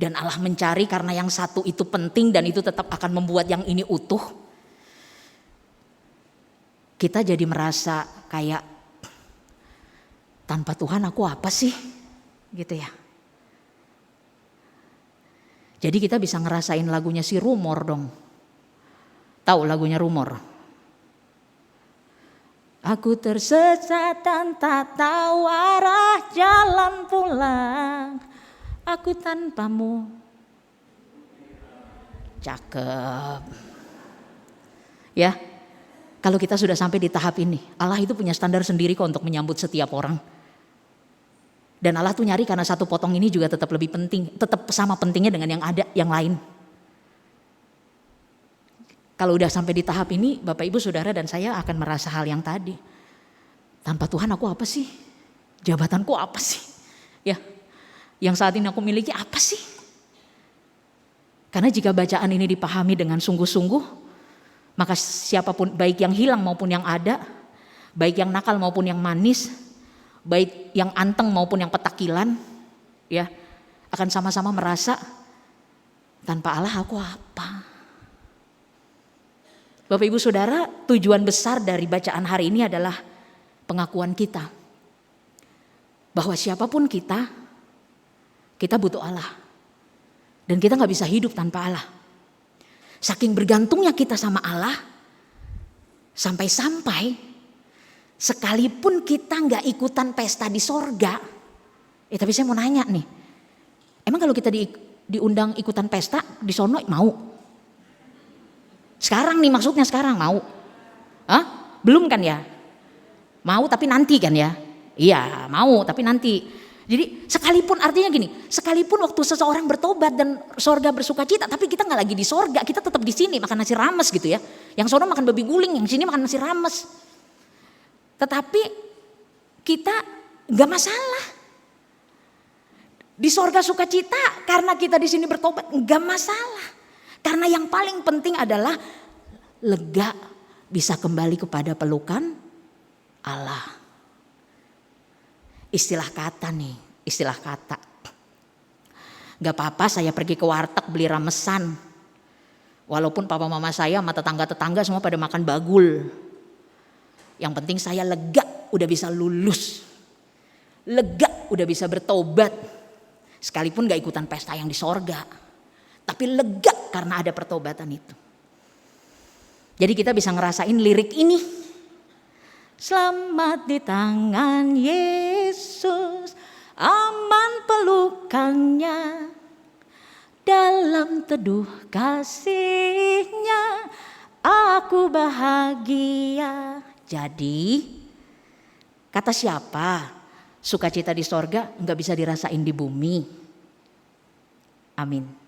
dan Allah mencari karena yang 1 itu penting dan itu tetap akan membuat yang ini utuh. Kita jadi merasa kayak tanpa Tuhan aku apa sih? Gitu ya. Jadi kita bisa ngerasain lagunya si Rumor dong. Tahu lagunya Rumor? Aku tersesat dan tak tahu arah jalan pulang. Aku tanpamu. Cakep. Ya. Kalau kita sudah sampai di tahap ini, Allah itu punya standar sendiri kok untuk menyambut setiap orang. Dan Allah tuh nyari karena 1 potong ini juga tetap lebih penting, tetap sama pentingnya dengan yang ada, yang lain. Kalau udah sampai di tahap ini, Bapak Ibu Saudara dan saya akan merasa hal yang tadi. Tanpa Tuhan aku apa sih? Jabatanku apa sih? Ya, yang saat ini aku miliki apa sih? Karena jika bacaan ini dipahami dengan sungguh-sungguh, maka siapapun, baik yang hilang maupun yang ada, baik yang nakal maupun yang manis, baik yang anteng maupun yang petakilan, ya akan sama-sama merasa tanpa Allah aku apa. Bapak Ibu Saudara, tujuan besar dari bacaan hari ini adalah pengakuan kita bahwa siapapun kita butuh Allah dan kita nggak bisa hidup tanpa Allah. Saking bergantungnya kita sama Allah, sampai-sampai sekalipun kita nggak ikutan pesta di sorga. Tapi saya mau nanya nih, emang kalau kita diundang ikutan pesta di sono mau? Sekarang nih maksudnya sekarang mau? Hah? Belum kan ya? Mau tapi nanti kan ya? Iya mau tapi nanti. Jadi sekalipun artinya gini, sekalipun waktu seseorang bertobat dan sorga bersuka cita, tapi kita nggak lagi di sorga, kita tetap di sini makan nasi rames gitu ya. Yang sono makan babi guling, yang sini makan nasi rames. Tetapi kita nggak masalah. Di sorga sukacita karena kita di sini bertobat nggak masalah. Karena yang paling penting adalah lega bisa kembali kepada pelukan Allah. Istilah kata nih, istilah kata. Gak apa-apa saya pergi ke warteg beli ramesan. Walaupun papa mama saya sama tetangga-tetangga semua pada makan bagul. Yang penting saya lega udah bisa lulus. Lega udah bisa bertobat. Sekalipun gak ikutan pesta yang di sorga. Tapi lega karena ada pertobatan itu. Jadi kita bisa ngerasain lirik ini. Selamat di tangan Yesus, aman pelukannya, dalam teduh kasihnya aku bahagia. Jadi kata siapa sukacita di sorga nggak bisa dirasain di bumi? Amin.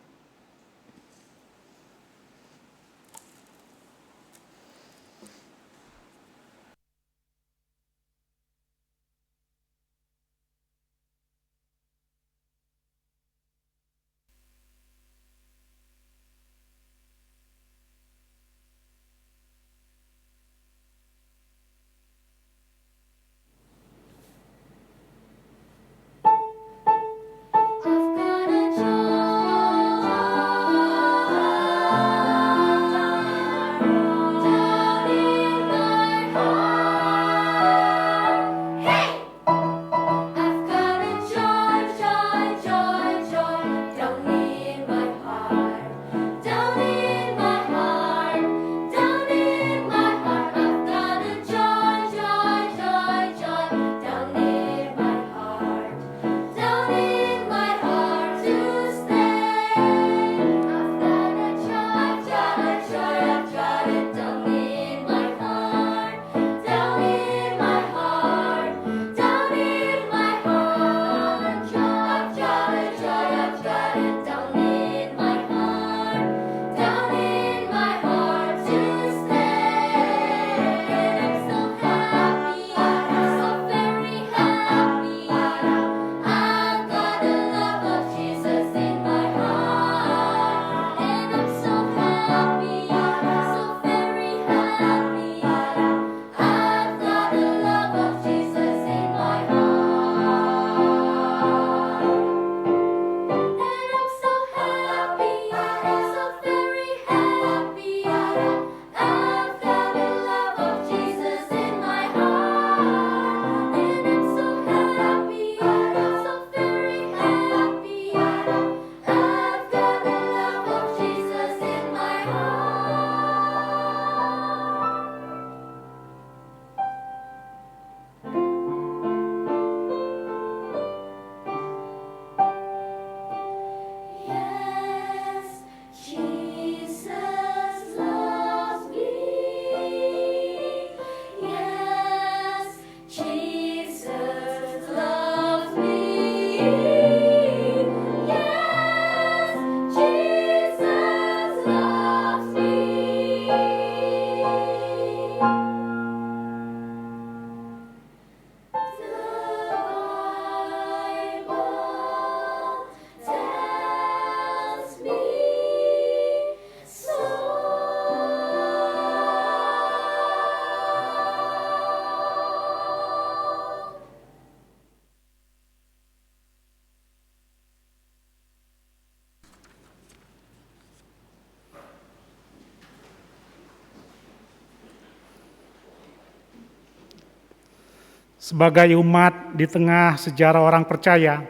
Sebagai umat di tengah sejarah orang percaya,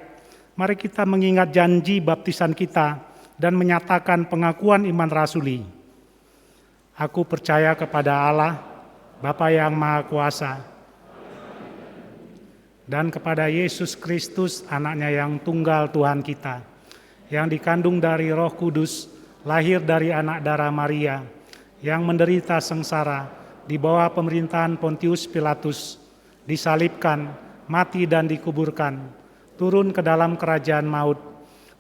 mari kita mengingat janji baptisan kita dan menyatakan pengakuan iman rasuli. Aku percaya kepada Allah, Bapa yang Maha Kuasa, dan kepada Yesus Kristus, anaknya yang tunggal Tuhan kita, yang dikandung dari Roh Kudus, lahir dari anak darah Maria, yang menderita sengsara di bawah pemerintahan Pontius Pilatus, disalibkan, mati dan dikuburkan, turun ke dalam kerajaan maut,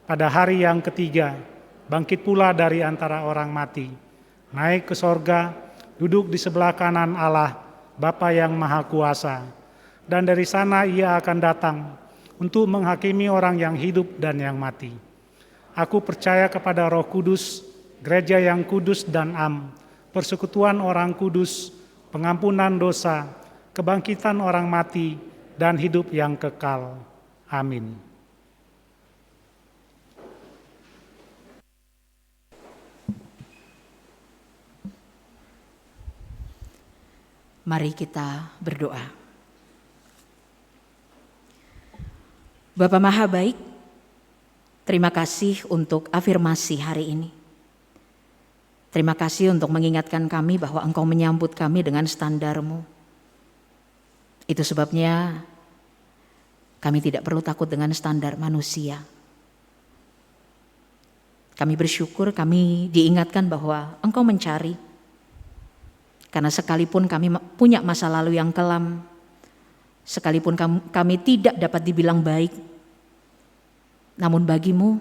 pada hari yang ketiga, bangkit pula dari antara orang mati, naik ke sorga, duduk di sebelah kanan Allah, Bapa yang Maha Kuasa, dan dari sana ia akan datang untuk menghakimi orang yang hidup dan yang mati. Aku percaya kepada Roh Kudus, gereja yang kudus dan am, persekutuan orang kudus, pengampunan dosa, kebangkitan orang mati, dan hidup yang kekal. Amin. Mari kita berdoa. Bapa Maha Baik, terima kasih untuk afirmasi hari ini. Terima kasih untuk mengingatkan kami bahwa Engkau menyambut kami dengan standar-Mu. Itu sebabnya kami tidak perlu takut dengan standar manusia. Kami bersyukur kami diingatkan bahwa Engkau mencari. Karena sekalipun kami punya masa lalu yang kelam, sekalipun kami tidak dapat dibilang baik, namun bagimu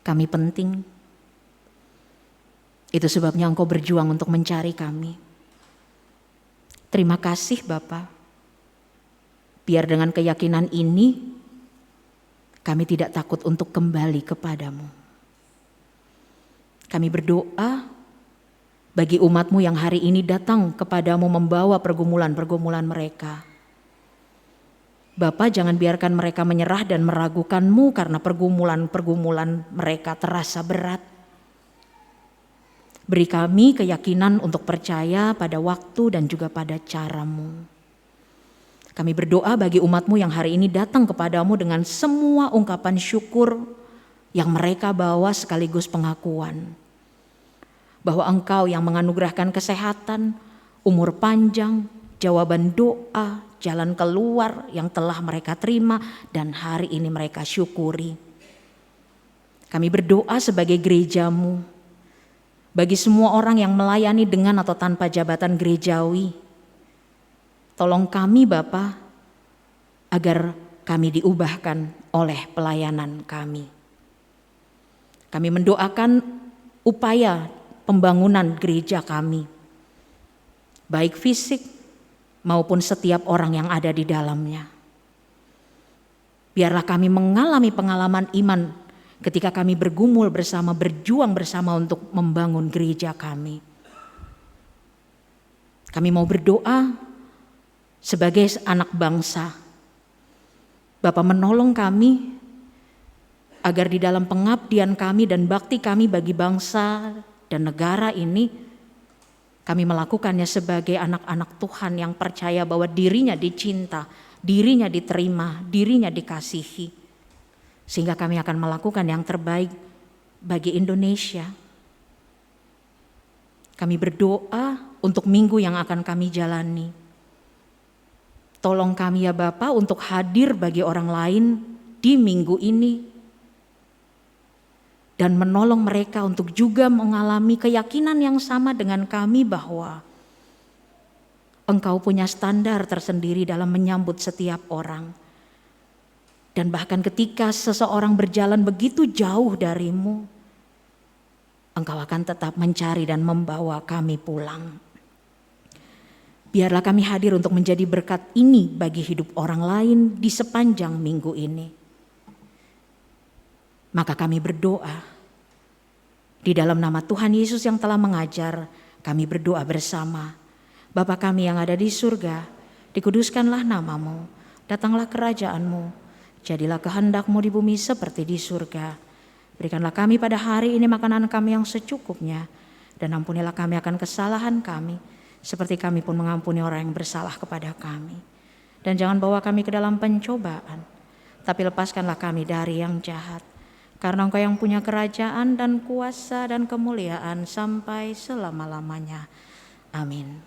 kami penting. Itu sebabnya Engkau berjuang untuk mencari kami. Terima kasih Bapa. Biar dengan keyakinan ini kami tidak takut untuk kembali kepadamu. Kami berdoa bagi umat-Mu yang hari ini datang kepadamu membawa pergumulan-pergumulan mereka. Bapa, jangan biarkan mereka menyerah dan meragukan-Mu karena pergumulan-pergumulan mereka terasa berat. Beri kami keyakinan untuk percaya pada waktu dan juga pada cara-Mu. Kami berdoa bagi umat-Mu yang hari ini datang kepadamu dengan semua ungkapan syukur yang mereka bawa sekaligus pengakuan. Bahwa Engkau yang menganugerahkan kesehatan, umur panjang, jawaban doa, jalan keluar yang telah mereka terima dan hari ini mereka syukuri. Kami berdoa sebagai gereja-Mu, bagi semua orang yang melayani dengan atau tanpa jabatan gerejawi. Tolong kami Bapa, agar kami diubahkan oleh pelayanan kami. Kami mendoakan upaya pembangunan gereja kami, baik fisik maupun setiap orang yang ada di dalamnya. Biarlah kami mengalami pengalaman iman ketika kami bergumul bersama, berjuang bersama untuk membangun gereja kami. Kami mau berdoa sebagai anak bangsa. Bapa menolong kami agar di dalam pengabdian kami dan bakti kami bagi bangsa dan negara ini, kami melakukannya sebagai anak-anak Tuhan yang percaya bahwa dirinya dicinta, dirinya diterima, dirinya dikasihi. Sehingga kami akan melakukan yang terbaik bagi Indonesia. Kami berdoa untuk minggu yang akan kami jalani. Tolong kami ya Bapa untuk hadir bagi orang lain di minggu ini. Dan menolong mereka untuk juga mengalami keyakinan yang sama dengan kami bahwa Engkau punya standar tersendiri dalam menyambut setiap orang. Dan bahkan ketika seseorang berjalan begitu jauh darimu, Engkau akan tetap mencari dan membawa kami pulang. Biarlah kami hadir untuk menjadi berkat ini bagi hidup orang lain di sepanjang minggu ini. Maka kami berdoa di dalam nama Tuhan Yesus yang telah mengajar, kami berdoa bersama. Bapa kami yang ada di surga, dikuduskanlah nama-Mu, datanglah kerajaan-Mu, jadilah kehendak-Mu di bumi seperti di surga. Berikanlah kami pada hari ini makanan kami yang secukupnya, dan ampunilah kami akan kesalahan kami, seperti kami pun mengampuni orang yang bersalah kepada kami. Dan jangan bawa kami ke dalam pencobaan, tapi lepaskanlah kami dari yang jahat. Karena Engkau yang punya kerajaan dan kuasa dan kemuliaan sampai selama-lamanya. Amin.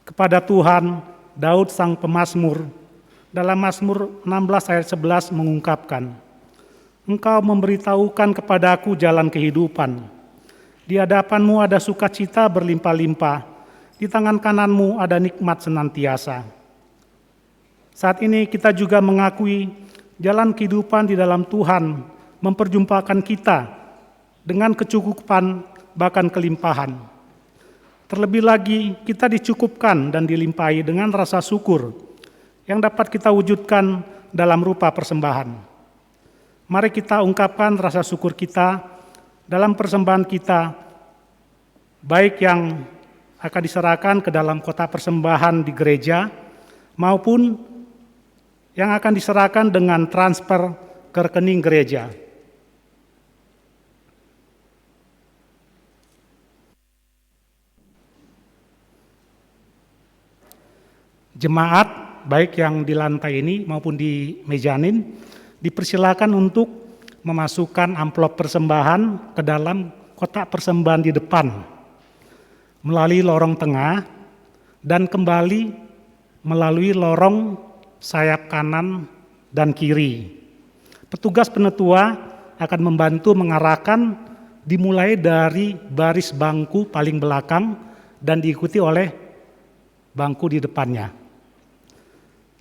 Kepada Tuhan, Daud sang pemazmur dalam Mazmur 16 ayat 11 mengungkapkan, Engkau memberitahukan kepadaku jalan kehidupan. Di hadapan-Mu ada sukacita berlimpah-limpah, di tangan kanan-Mu ada nikmat senantiasa. Saat ini kita juga mengakui jalan kehidupan di dalam Tuhan memperjumpakan kita dengan kecukupan bahkan kelimpahan. Terlebih lagi kita dicukupkan dan dilimpahi dengan rasa syukur yang dapat kita wujudkan dalam rupa persembahan. Mari kita ungkapkan rasa syukur kita dalam persembahan kita, baik yang akan diserahkan ke dalam kotak persembahan di gereja maupun yang akan diserahkan dengan transfer ke rekening gereja. Jemaat, baik yang di lantai ini maupun di mezanin, dipersilakan untuk memasukkan amplop persembahan ke dalam kotak persembahan di depan melalui lorong tengah dan kembali melalui lorong sayap kanan dan kiri. Petugas penetua akan membantu mengarahkan dimulai dari baris bangku paling belakang dan diikuti oleh bangku di depannya.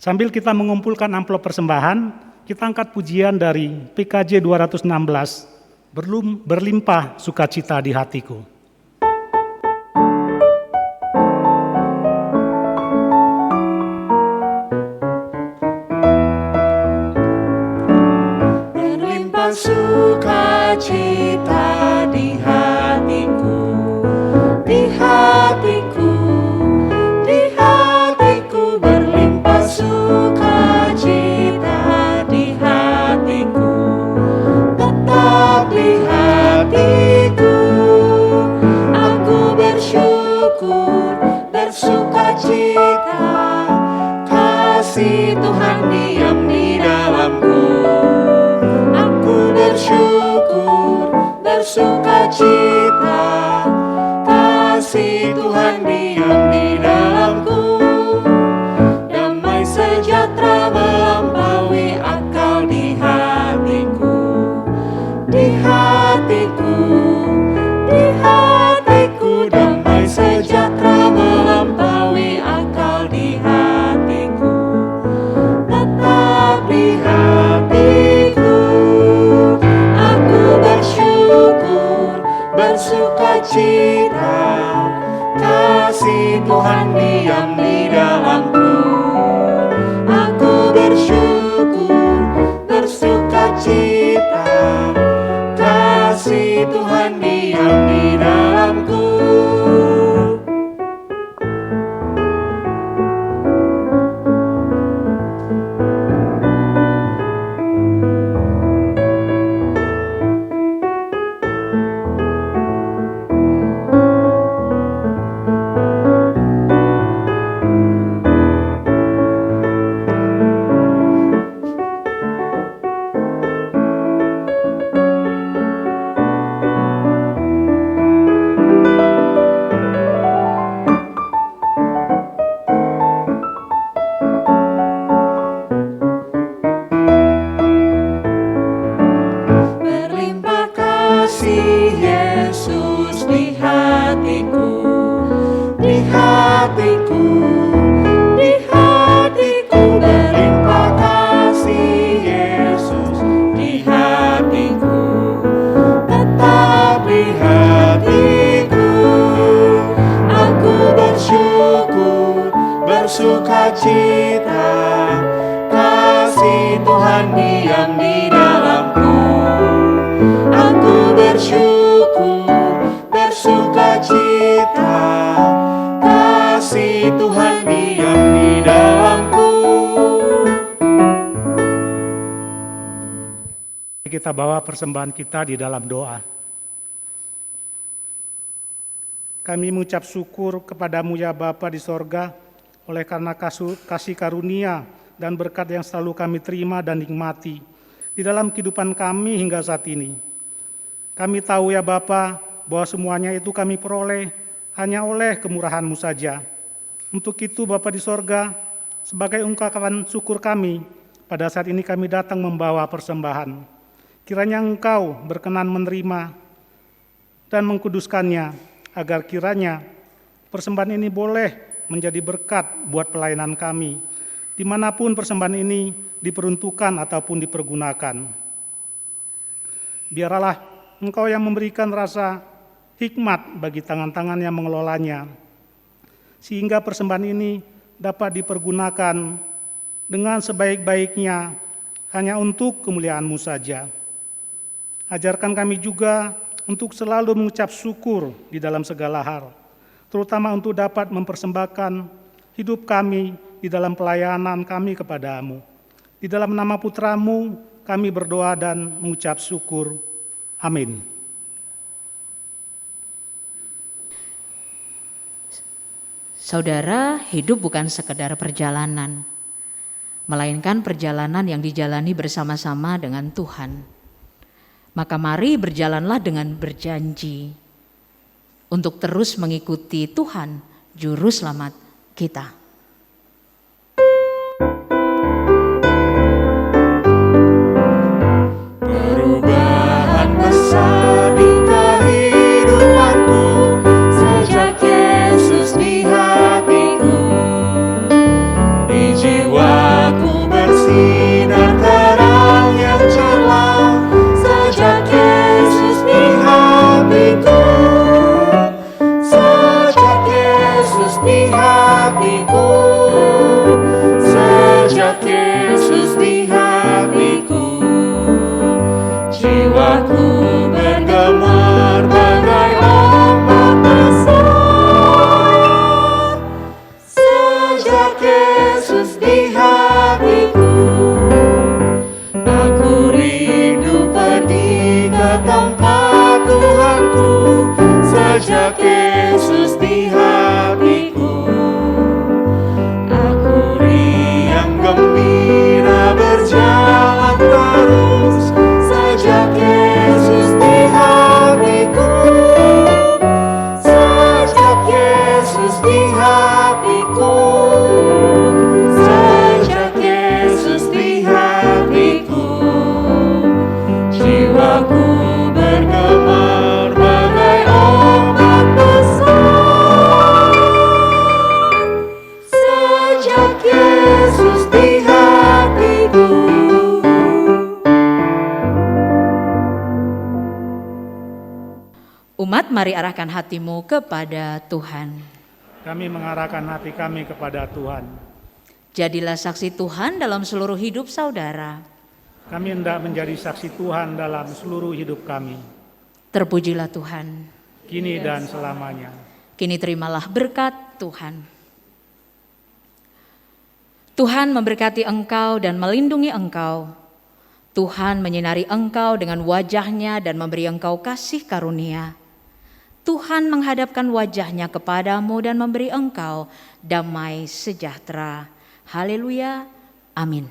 Sambil kita mengumpulkan amplop persembahan, kita angkat pujian dari PKJ 216, berlimpah sukacita di hatiku. Berlimpah sukacita di hatiku, di hatiku, di hatiku. Berlimpah sukacita di hatiku, tetap di hatiku. Aku bersyukur, bersukacita, kasih Tuhan diam di dalamku. Bersyukur, bersukacita, kasih Tuhan diam di dalamku. Damai sejahtera melampaui akal di hatiku, di hatiku, di hatiku. Damai sejahtera melampaui akal di hatiku, tetap di hatiku. Bersukacita, kasih Tuhan diam di dalamku. Aku bersyukur, bersukacita, kasih Tuhan diam di dalamku. Bersukacita, kasih Tuhan diam di dalamku. Aku bersyukur, bersukacita, kasih Tuhan diam di dalamku. Kita bawa persembahan kita di dalam doa. Kami mengucap syukur kepadamu ya Bapa di sorga, oleh karena kasih karunia dan berkat yang selalu kami terima dan nikmati di dalam kehidupan kami hingga saat ini. Kami tahu ya Bapa, bahwa semuanya itu kami peroleh hanya oleh kemurahan-Mu saja. Untuk itu Bapa di sorga, sebagai ungkapan syukur kami, pada saat ini kami datang membawa persembahan. Kiranya Engkau berkenan menerima dan mengkuduskannya, agar kiranya persembahan ini boleh menjadi berkat buat pelayanan kami, dimanapun persembahan ini diperuntukkan ataupun dipergunakan. Biarlah Engkau yang memberikan rasa hikmat bagi tangan-tangan yang mengelolanya, sehingga persembahan ini dapat dipergunakan dengan sebaik-baiknya hanya untuk kemuliaan-Mu saja. Ajarkan kami juga untuk selalu mengucap syukur di dalam segala hal, terutama untuk dapat mempersembahkan hidup kami di dalam pelayanan kami kepadamu. Di dalam nama Putramu kami berdoa dan mengucap syukur. Amin. Saudara, hidup bukan sekedar perjalanan, melainkan perjalanan yang dijalani bersama-sama dengan Tuhan. Maka mari berjalanlah dengan berjanji untuk terus mengikuti Tuhan, Juru Selamat kita. Perubahan besar di kehidupanku sejak Yesus di hatiku. Di jiwaku bersinar terang yang cemerlang sejak Yesus di hatiku. Sejak Yesus di hatiku. Sejak Yesus di hatiku. Jiwaku bergemar bagai ombak besar. Sejak Yesus di hatiku. Aku rindu pergi ke tempat Tuhanku. Sejak Yesus di hatiku. Aku riang gembira berjalan terus. Sejak Yesus di hatiku. Sejak Yesus di hatiku. Sejak Yesus di hatiku. Jiwaku bergemar bagai ombak besar. Sejak Yesus di hatiku. Umat, mari arahkan hatimu kepada Tuhan. Kami mengarahkan hati kami kepada Tuhan. Jadilah saksi Tuhan dalam seluruh hidup saudara. Kami hendak menjadi saksi Tuhan dalam seluruh hidup kami, Terpujilah Tuhan. kini dan selamanya. Kini terimalah berkat Tuhan. Tuhan memberkati engkau dan melindungi engkau. Tuhan menyinari engkau dengan wajah-Nya dan memberi engkau kasih karunia. Tuhan menghadapkan wajah-Nya kepadamu dan memberi engkau damai sejahtera. Haleluya. Amin.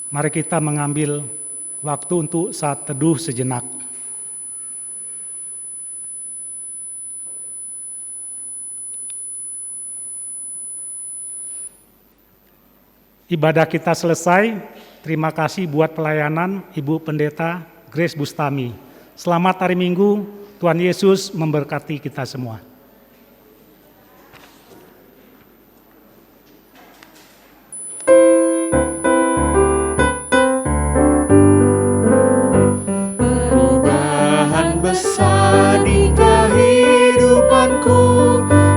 Mari kita mengambil waktu untuk saat teduh sejenak. Ibadah kita selesai. Terima kasih buat pelayanan Ibu Pendeta Grace Bustami. Selamat hari Minggu, Tuhan Yesus memberkati kita semua. Perubahan besar di kehidupanku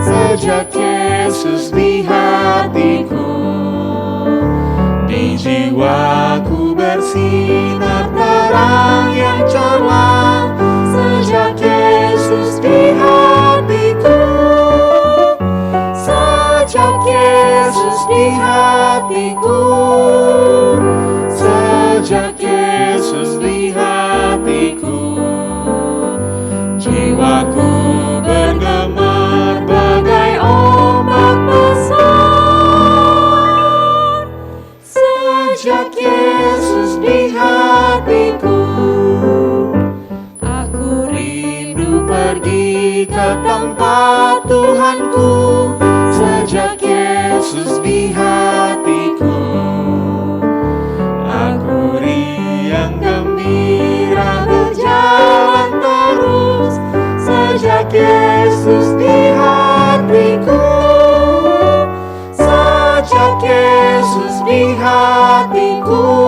sejak Yesus di hatiku. Di jiwaku bersinar terang yang cemerlang sejak Yesus di hatiku. Sejak Yesus di hatiku. Sejak Yesus di hatiku. Jiwaku bergemar bagai ombak besar. Sejak Yesus di hatiku. Aku rindu pergi ke tempat Tuhan. Yesus di hatiku.